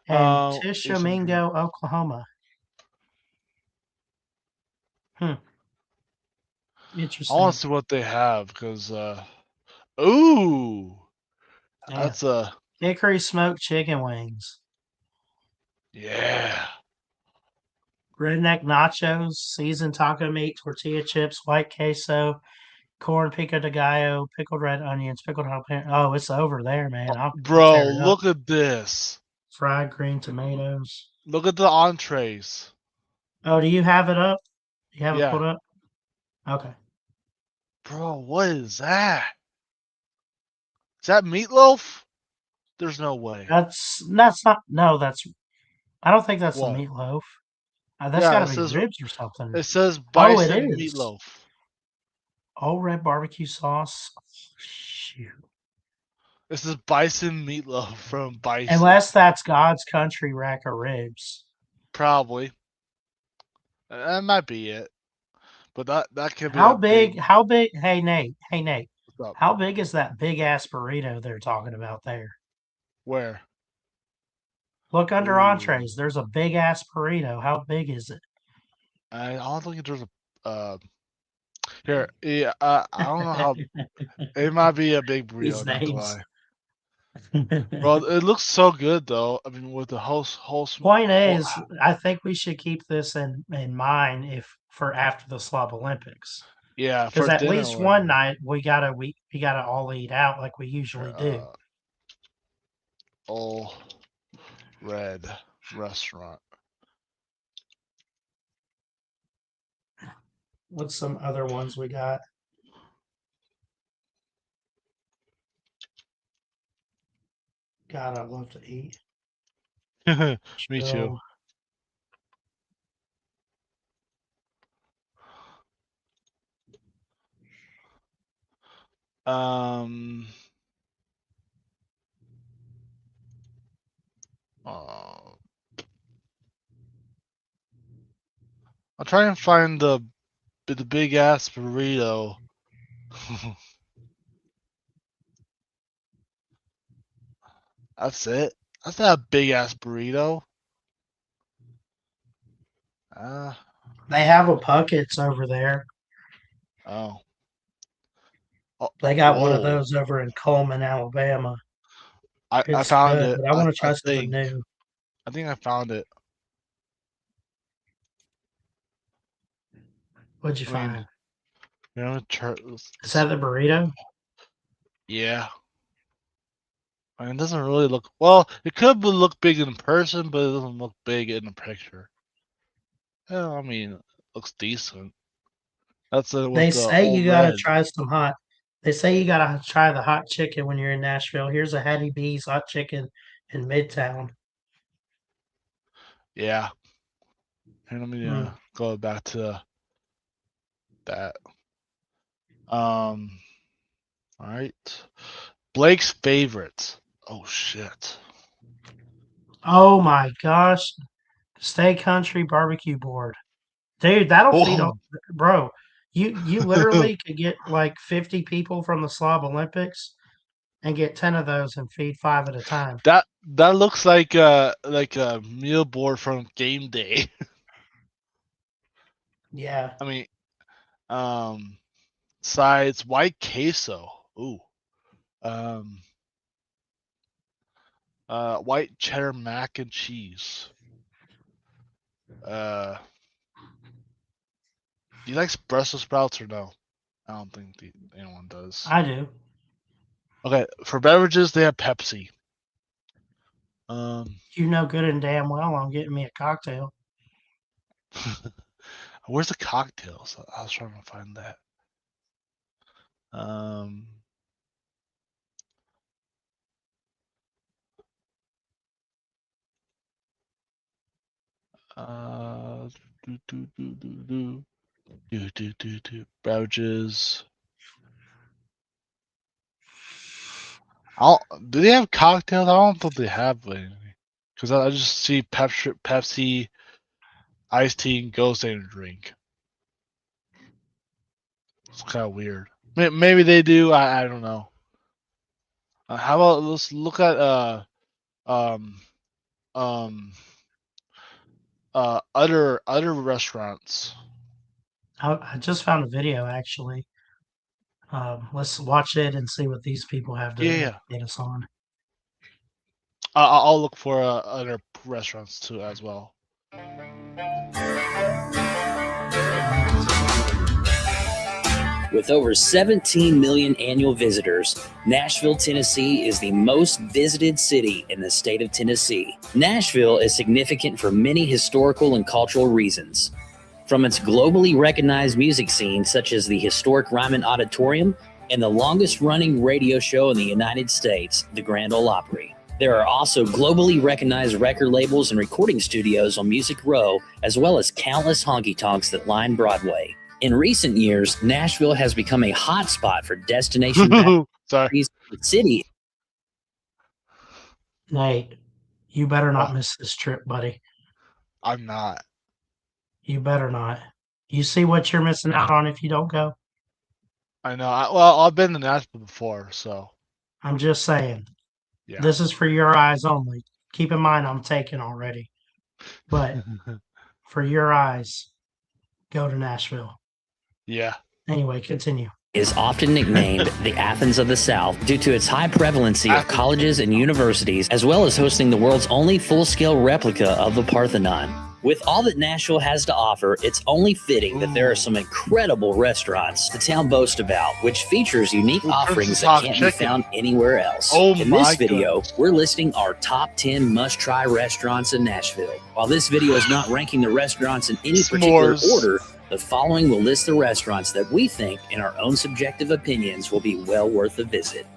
And Eats and drink. Tishomingo, Oklahoma. Hmm. I want Interesting. to see what they have because, ooh, Yeah. that's a Hickory smoked chicken wings. yeah. Redneck nachos, seasoned taco meat, tortilla chips, white queso, corn pico de gallo, pickled red onions, pickled jalapeno. Oh, it's over there, man. I'll Bro, tear it up. look at this. Fried green tomatoes. Look at the entrees. Oh, do you have it up? You have it Yeah. pulled up? Okay. Bro, what is that? Is that meatloaf? There's no way. That's not. No, that's. I don't think that's the What? meatloaf. That's got Yeah, to be ribs or something. it says Oh, it bison is. meatloaf. Oh, red barbecue sauce. Oh, shoot. This is bison meatloaf from Bison. Unless that's God's country rack of ribs. Probably. That might be it. But that could be How a big big? How big? Hey Nate. Hey Nate. what's up. How big is that big ass burrito they're talking about there? Where? Look under Ooh. entrees. There's a big ass burrito. How big is it? I don't think there's a here. Yeah, I don't know how it might be a big burrito, These not gonna names. lie. Bro, it looks so good though. I mean with the whole Point is, I think we should keep this in mind if for after the Slob Olympics. yeah, Because for at dinner least or one night we gotta all eat out like we usually do. all red restaurant. What's some other ones we got? God, I love to eat. Me too. So, Um uh, I'll try and find the big ass burrito. That's it. That's not a big ass burrito. they have a Puckett's over there. Oh. Oh, They got one of whoa. those over in Coleman, Alabama. I It's found good, it. but I want to I try something think. new. I think I found it. What'd you I mean, find? you know, Is that the burrito? yeah. I mean, it doesn't really look well. It could look big in person, but it doesn't look big in the picture. Yeah, I mean, it looks decent. That's it with They the say all you gotta red. try some hot. They say you gotta try the hot chicken when you're in Nashville. Here's a Hattie B's hot chicken in Midtown. Yeah. Here, let me Mm. go back to that. All right. Blake's favorites. Oh shit. Oh my gosh, Stay Country barbecue board, dude. That'll feed a Oh. bro. You literally could get like 50 people from the Slob Olympics and get 10 of those and feed 5 at a time. That looks like a meal board from game day. Yeah. I mean, um, sides, white queso. Ooh. White cheddar mac and cheese. Do you like Brussels sprouts or no? I don't think anyone does. I do. Okay, for beverages they have Pepsi. You know good and damn well I'm getting me a cocktail. Where's the cocktails? I was trying to find that. Beverages. Do they have cocktails? I don't think they have any. Because I just see Pepsi, iced tea, and Ghost Energy drink. It's kind of weird. Maybe they do. I don't know. How about let's look at other restaurants. I just found a video actually. Let's watch it and see what these people have to educate us on. I'll look for other restaurants too as well. With over 17 million annual visitors, Nashville, Tennessee is the most visited city in the state of Tennessee. Nashville is significant for many historical and cultural reasons. From its globally recognized music scene, such as the historic Ryman Auditorium and the longest-running radio show in the United States, the Grand Ole Opry. There are also globally recognized record labels and recording studios on Music Row, as well as countless honky-tonks that line Broadway. In recent years, Nashville has become a hotspot for destination the city. Nate, you better not miss this trip, buddy. I'm not. You better not. You see what you're missing out on if you don't go? I know. I've been to Nashville before, so. I'm just saying. Yeah. This is for your eyes only. Keep in mind I'm taken already. But for your eyes, go to Nashville. Yeah. Anyway, continue. Is often nicknamed the Athens of the South due to its high prevalency of colleges and universities, as well as hosting the world's only full-scale replica of the Parthenon. With all that Nashville has to offer, it's only fitting that there are some incredible restaurants the town boasts about, which features unique offerings that can't be found anywhere else. In this video, we're listing our top 10 must-try restaurants in Nashville. While this video is not ranking the restaurants in any particular order, the following will list the restaurants that we think, in our own subjective opinions, will be well worth a visit.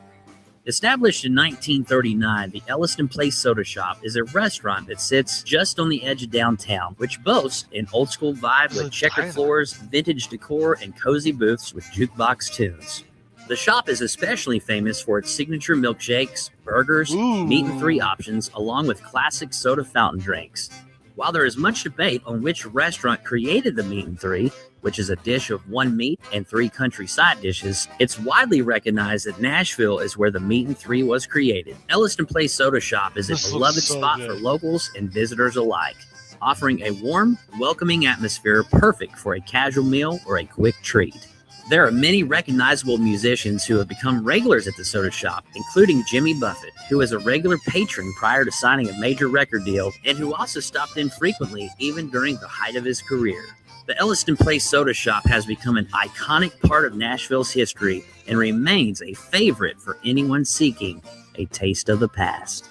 Established in 1939, the Elliston Place Soda Shop is a restaurant that sits just on the edge of downtown, which boasts an old-school vibe with checkered floors, vintage decor, and cozy booths with jukebox tunes. The shop is especially famous for its signature milkshakes, burgers, meat and three options, along with classic soda fountain drinks. While there is much debate on which restaurant created the meat and three, which is a dish of one meat and three country side dishes, it's widely recognized that Nashville is where the meat and three was created. Elliston Place Soda Shop is a beloved spot for locals and visitors alike, offering a warm, welcoming atmosphere perfect for a casual meal or a quick treat. There are many recognizable musicians who have become regulars at the soda shop, including Jimmy Buffett, who is a regular patron prior to signing a major record deal and who also stopped in frequently even during the height of his career. The Elliston Place Soda Shop has become an iconic part of Nashville's history and remains a favorite for anyone seeking a taste of the past.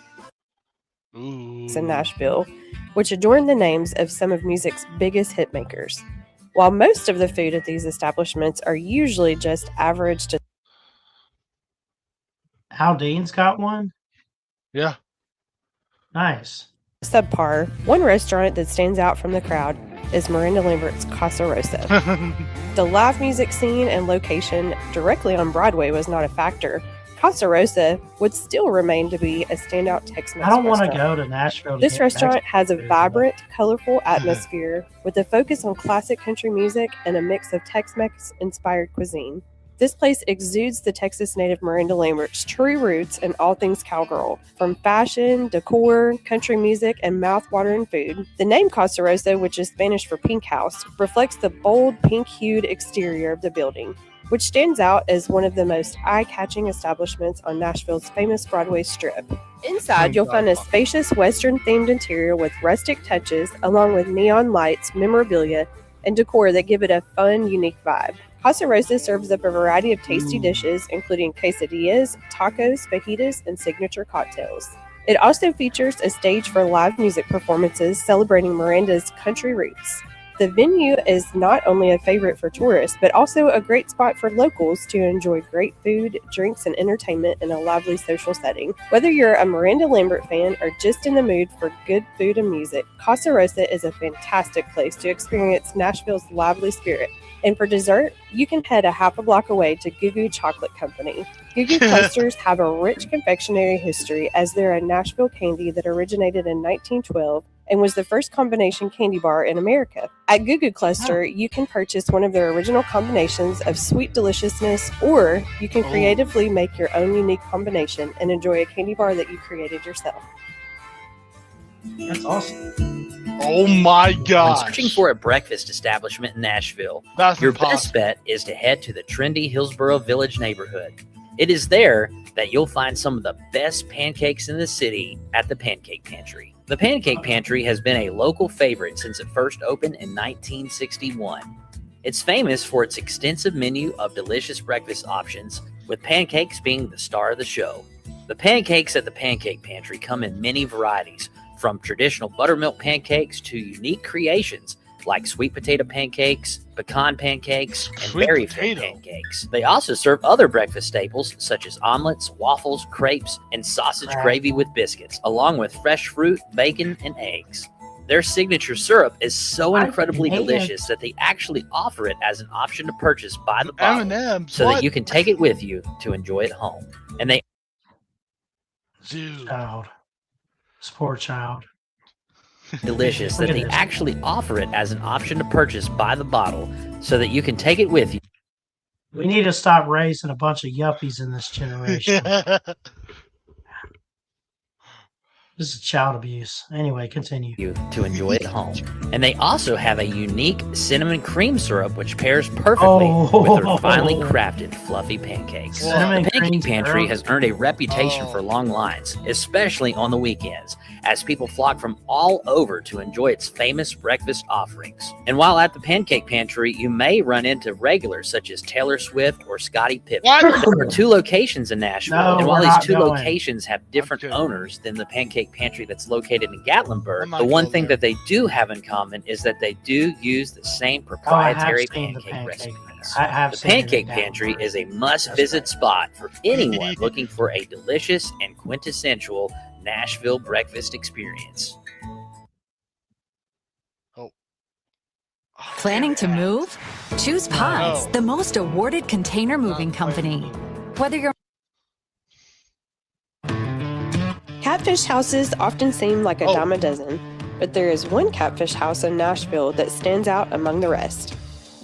In Nashville, which adorn the names of some of music's biggest hitmakers. While most of the food at these establishments are usually just average to Aldean's got one? Yeah. Nice. subpar, one restaurant that stands out from the crowd is Miranda Lambert's Casa Rosa. The live music scene and location directly on Broadway was not a factor. Casa Rosa would still remain to be a standout Tex-Mex I don't want to restaurant. go to Nashville. This restaurant has a vibrant, colorful atmosphere with a focus on classic country music and a mix of Tex-Mex inspired cuisine. This place exudes the Texas native Miranda Lambert's true roots and all things cowgirl, from fashion, decor, country music, and mouth-watering food. The name Casa Rosa, which is Spanish for pink house, reflects the bold pink-hued exterior of the building, which stands out as one of the most eye-catching establishments on Nashville's famous Broadway strip. Inside, you'll find a spacious Western-themed interior with rustic touches, along with neon lights, memorabilia, and decor that give it a fun, unique vibe. Casa Rosa serves up a variety of tasty dishes, including quesadillas, tacos, fajitas, and signature cocktails. It also features a stage for live music performances celebrating Miranda's country roots. The venue is not only a favorite for tourists, but also a great spot for locals to enjoy great food, drinks, and entertainment in a lively social setting. Whether you're a Miranda Lambert fan or just in the mood for good food and music, Casa Rosa is a fantastic place to experience Nashville's lively spirit. And for dessert, you can head a half a block away to Goo Goo Chocolate Company. Goo Goo Clusters have a rich confectionery history, as they're a Nashville candy that originated in 1912 and was the first combination candy bar in America. At Goo Goo Cluster, you can purchase one of their original combinations of sweet deliciousness, or you can creatively make your own unique combination and enjoy a candy bar that you created yourself. That's awesome. Oh my When gosh. searching for a breakfast establishment in Nashville, That's your impossible. best bet is to head to the trendy Hillsboro Village neighborhood. It is there that you'll find some of the best pancakes in the city at the Pancake Pantry. The Pancake Pantry has been a local favorite since it first opened in 1961. It's famous for its extensive menu of delicious breakfast options, with pancakes being the star of the show. The pancakes at the Pancake Pantry come in many varieties, from traditional buttermilk pancakes to unique creations like sweet potato pancakes, pecan pancakes, and Sweet berry-filled potato. pancakes. They also serve other breakfast staples such as omelets, waffles, crepes, and sausage gravy with biscuits, along with fresh fruit, bacon, and eggs. Their signature syrup is so incredibly delicious that they actually offer it as an option to purchase by the bottle, M&M's. so what? that you can take it with you to enjoy at home. And they Dude. Child. This poor child. delicious Look that at they this. actually offer it as an option to purchase by the bottle, so that you can take it with you We need to stop raising a bunch of yuppies in this generation. This is child abuse. Anyway, continue. to enjoy at home. And they also have a unique cinnamon cream syrup which pairs perfectly with their finely crafted fluffy pancakes. Cinnamon The Pancake cream Pantry syrup. has earned a reputation Oh. for long lines, especially on the weekends, as people flock from all over to enjoy its famous breakfast offerings. And while at the Pancake Pantry, you may run into regulars such as Taylor Swift or Scottie Pippen. What? There are 2 locations in Nashville, No, and while we're these not 2 going. locations have different kidding. owners than the Pancake Pantry that's located in Gatlinburg, I'm not the one going thing there. that they do have in common is that they do use the same Oh, I have proprietary seen the pancake pancake. recipes. I have The seen it in Pancake Gatlinburg. Pantry is a must-visit That's spot for anyone looking for a delicious and quintessential Nashville breakfast experience. Planning to move? Choose Pods, No. the most awarded container moving company. Whether you're Catfish houses often seem like a Oh. dime a dozen, but there is one catfish house in Nashville that stands out among the rest.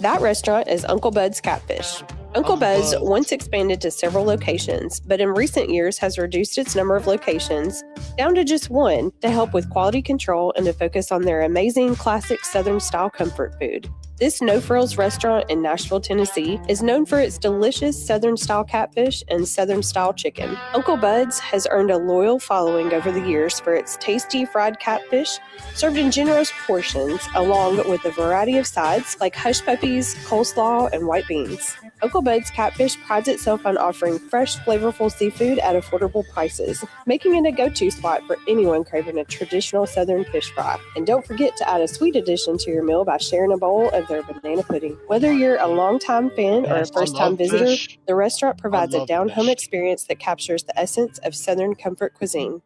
That restaurant is Uncle Bud's Catfish. Uncle Bud's Bud's. once expanded to several locations, but in recent years has reduced its number of locations down to just one to help with quality control and to focus on their amazing classic Southern style comfort food. This no-frills restaurant in Nashville, Tennessee is known for its delicious Southern-style catfish and Southern-style chicken. Uncle Bud's has earned a loyal following over the years for its tasty fried catfish served in generous portions, along with a variety of sides like hush puppies, coleslaw, and white beans. Uncle Bud's Catfish prides itself on offering fresh, flavorful seafood at affordable prices, making it a go-to spot for anyone craving a traditional Southern fish fry. And don't forget to add a sweet addition to your meal by sharing a bowl of their banana pudding. Whether you're a longtime fan or a Yes, I first-time love visitor, fish. the restaurant provides a love down-home fish. experience that captures the essence of Southern comfort cuisine.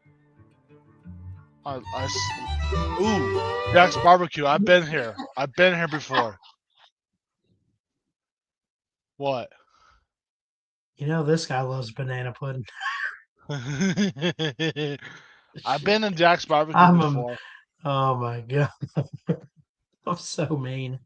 Ooh, Jack's Barbecue. I've been here. I've been here before. What? You know, this guy loves banana pudding. I've been in Jack's Barbecue I'm a- before. Oh my god. I'm so mean.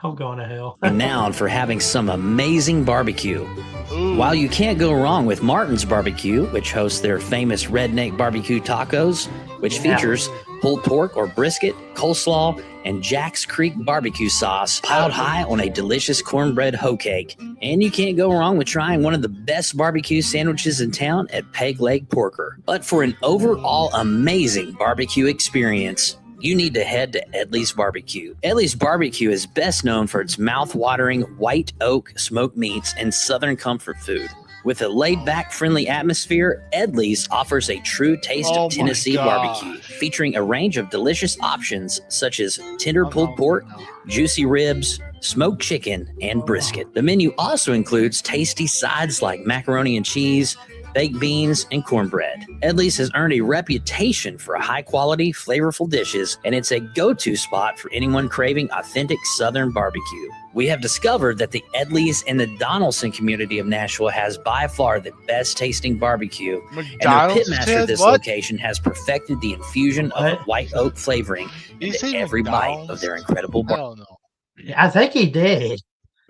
I'm going to hell. Renowned for having some amazing barbecue. Ooh. While you can't go wrong with Martin's Barbecue, which hosts their famous redneck barbecue tacos, which Yeah. features pulled pork or brisket, coleslaw, and Jack's Creek barbecue sauce piled high on a delicious cornbread hoe cake. And you can't go wrong with trying one of the best barbecue sandwiches in town at Peg Leg Porker. But for an overall amazing barbecue experience, you need to head to Edley's Barbecue. Edley's Barbecue is best known for its mouth-watering white oak smoked meats and southern comfort food. With a laid-back, friendly atmosphere, Edley's offers a true taste Oh of my Tennessee barbecue, gosh. featuring a range of delicious options such as tender I'm pulled hungry pork, now. juicy ribs, smoked chicken, and brisket. The menu also includes tasty sides like macaroni and cheese, baked beans, and cornbread. Edley's has earned a reputation for high-quality, flavorful dishes, and it's a go-to spot for anyone craving authentic Southern barbecue. We have discovered that the Edley's in the Donaldson community of Nashville has by far the best-tasting barbecue, and their McDonald's pitmaster at said this what? location has perfected the infusion of What? white oak flavoring Did you into say every bite of McDonald's? their incredible I barbecue. don't know. I think he did.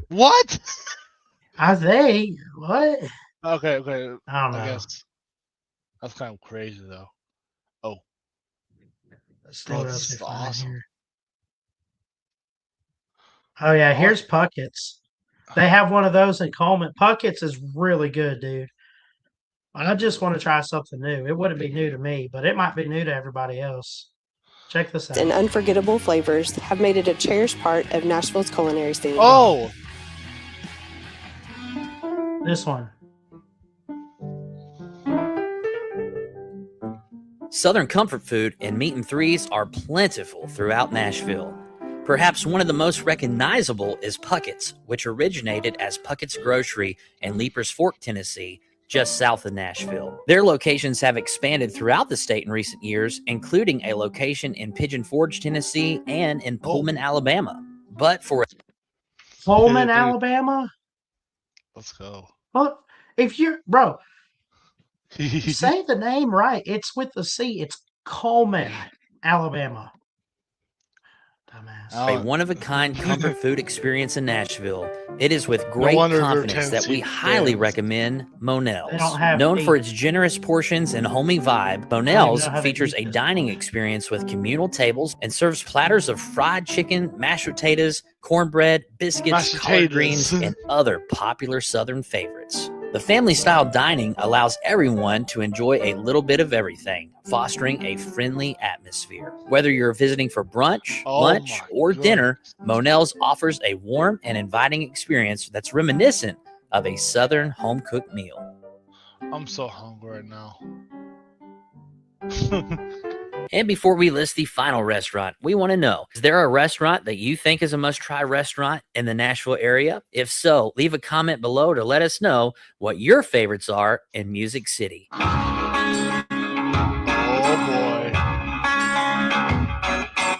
What? I think. What? Okay. I don't I know. guess that's kind of crazy though. Let's see Bro, what this else we is find awesome. here. Oh yeah, here's Puckett's. They have one of those in Coleman. Puckett's is really good, dude. I just want to try something new. It wouldn't be new to me, but it might be new to everybody else. Check this And out. unforgettable flavors have made it a cherished part of Nashville's culinary scene. Oh, This one. Southern comfort food and meat and threes are plentiful throughout Nashville. Perhaps one of the most recognizable is Puckett's, which originated as Puckett's Grocery in Leapers Fork, Tennessee, just south of Nashville. Their locations have expanded throughout the state in recent years, including a location in Pigeon Forge, Tennessee, and in Pullman, Alabama. But for Pullman, Dude. Alabama. let's go. Well, if you're bro, say the name right. It's with the C. It's Coleman, Alabama. Dumbass. Oh. a one-of-a-kind comfort food experience in Nashville, it is with great wonder they're confidence that we Tennessee highly fans. recommend Monell's. They don't have Known for meat. its generous portions and homey vibe, don't Monell's know how to features eat a this. dining experience with communal tables and serves platters of fried chicken, mashed potatoes, cornbread, biscuits, Mashed collard potatoes. greens, and other popular Southern favorites. The family-style dining allows everyone to enjoy a little bit of everything, fostering a friendly atmosphere. Whether you're visiting for brunch, Oh lunch, my or goodness. dinner, Monell's offers a warm and inviting experience that's reminiscent of a Southern home-cooked meal. I'm so hungry right now. And before we list the final restaurant, we want to know, is there a restaurant that you think is a must-try restaurant in the Nashville area? If so, leave a comment below to let us know what your favorites are in Music City. Oh boy.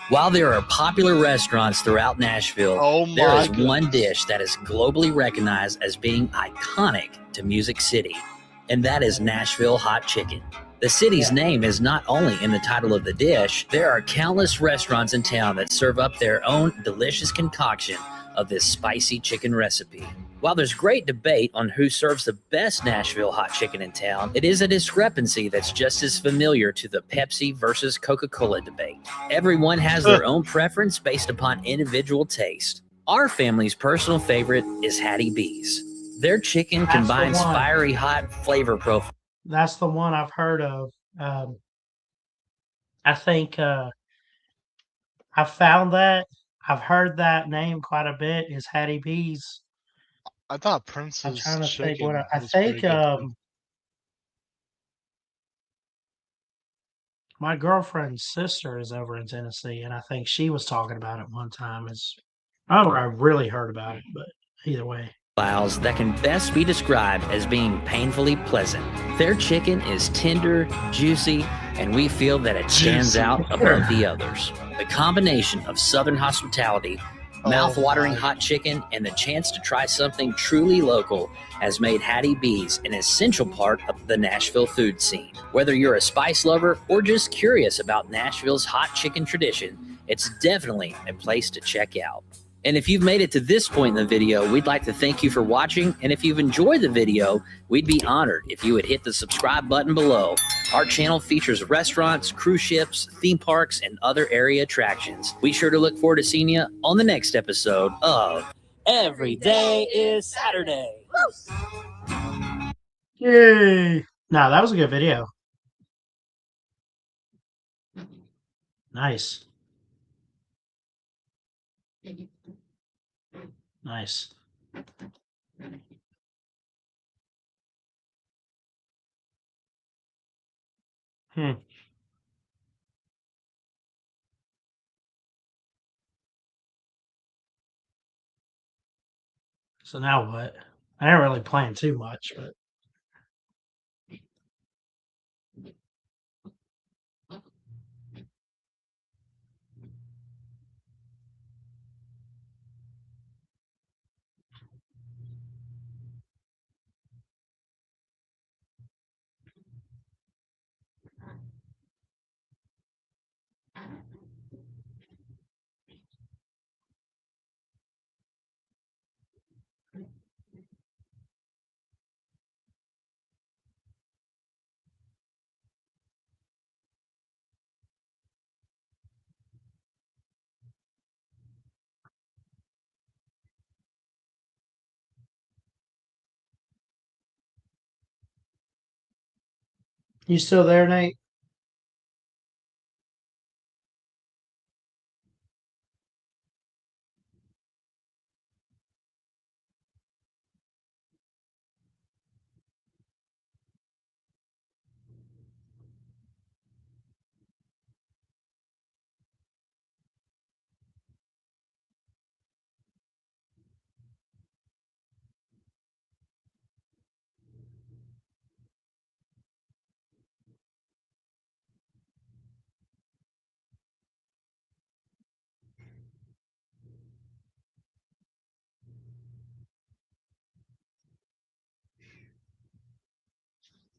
While there are popular restaurants throughout Nashville, Oh my there is goodness. one dish that is globally recognized as being iconic to Music City, and that is Nashville hot chicken. The city's name is not only in the title of the dish, there are countless restaurants in town that serve up their own delicious concoction of this spicy chicken recipe. While there's great debate on who serves the best Nashville hot chicken in town, it is a discrepancy that's just as familiar to the Pepsi versus Coca-Cola debate. Everyone has their own preference based upon individual taste. Our family's personal favorite is Hattie B's. Their chicken That's the combines one. fiery hot flavor profile. That's the one I've heard of. I think I found that. I've heard that name quite a bit. Is Hattie B's? I thought I'm Prince's trying to think chicken what I was pretty think. good, too. My girlfriend's sister is over in Tennessee, and I think she was talking about it one time. I really heard about it, but either way. That can best be described as being painfully pleasant. Their chicken is tender, juicy, and we feel that it stands Juicy. out above the others. The combination of Southern hospitality, mouth-watering my. hot chicken, and the chance to try something truly local has made Hattie B's an essential part of the Nashville food scene. Whether you're a spice lover or just curious about Nashville's hot chicken tradition, it's definitely a place to check out. And if you've made it to this point in the video, we'd like to thank you for watching. And if you've enjoyed the video, we'd be honored if you would hit the subscribe button below. Our channel features restaurants, cruise ships, theme parks, and other area attractions. We sure to look forward to seeing you on the next episode of Every Day is Saturday. Yay! No, that was a good video. Nice. Nice. So now what? I didn't really plan too much, but you still there, Nate?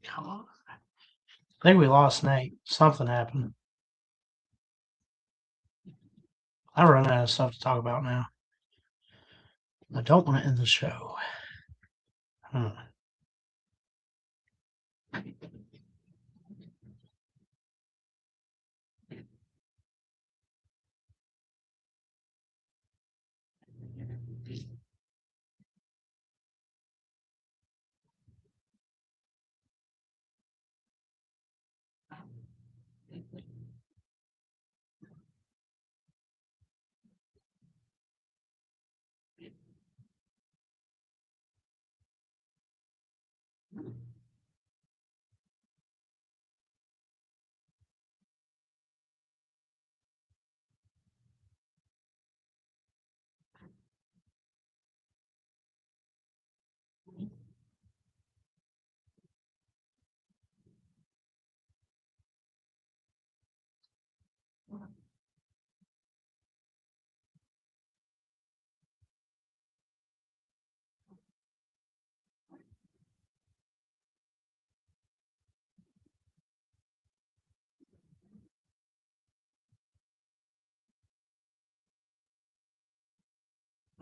Come on. I think we lost Nate. Something happened. I've run out of stuff to talk about now. I don't want to end the show.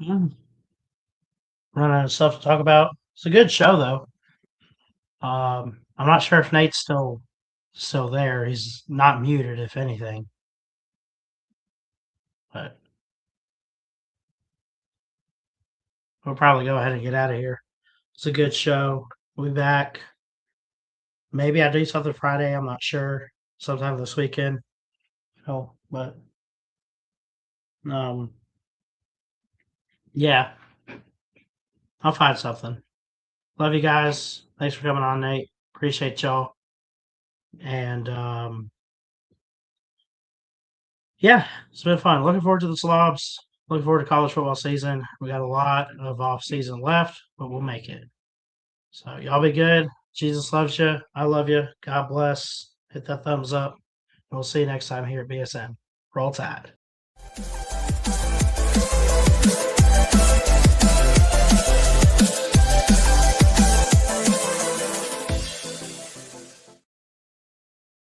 Run out of stuff to talk about. It's a good show, though. I'm not sure if Nate's still there. He's not muted, if anything. But we'll probably go ahead and get out of here. It's a good show. We'll be back. Maybe I do something Friday. I'm not sure. Sometime this weekend. But yeah, I'll find something. Love you guys. Thanks for coming on, Nate. Appreciate y'all. And yeah, it's been fun. Looking forward to the slobs. Looking forward to college football season. We got a lot of off season left, but we'll make it. So y'all be good. Jesus loves you. I love you. God bless. Hit that thumbs up. And we'll see you next time here at BSN. Roll Tide.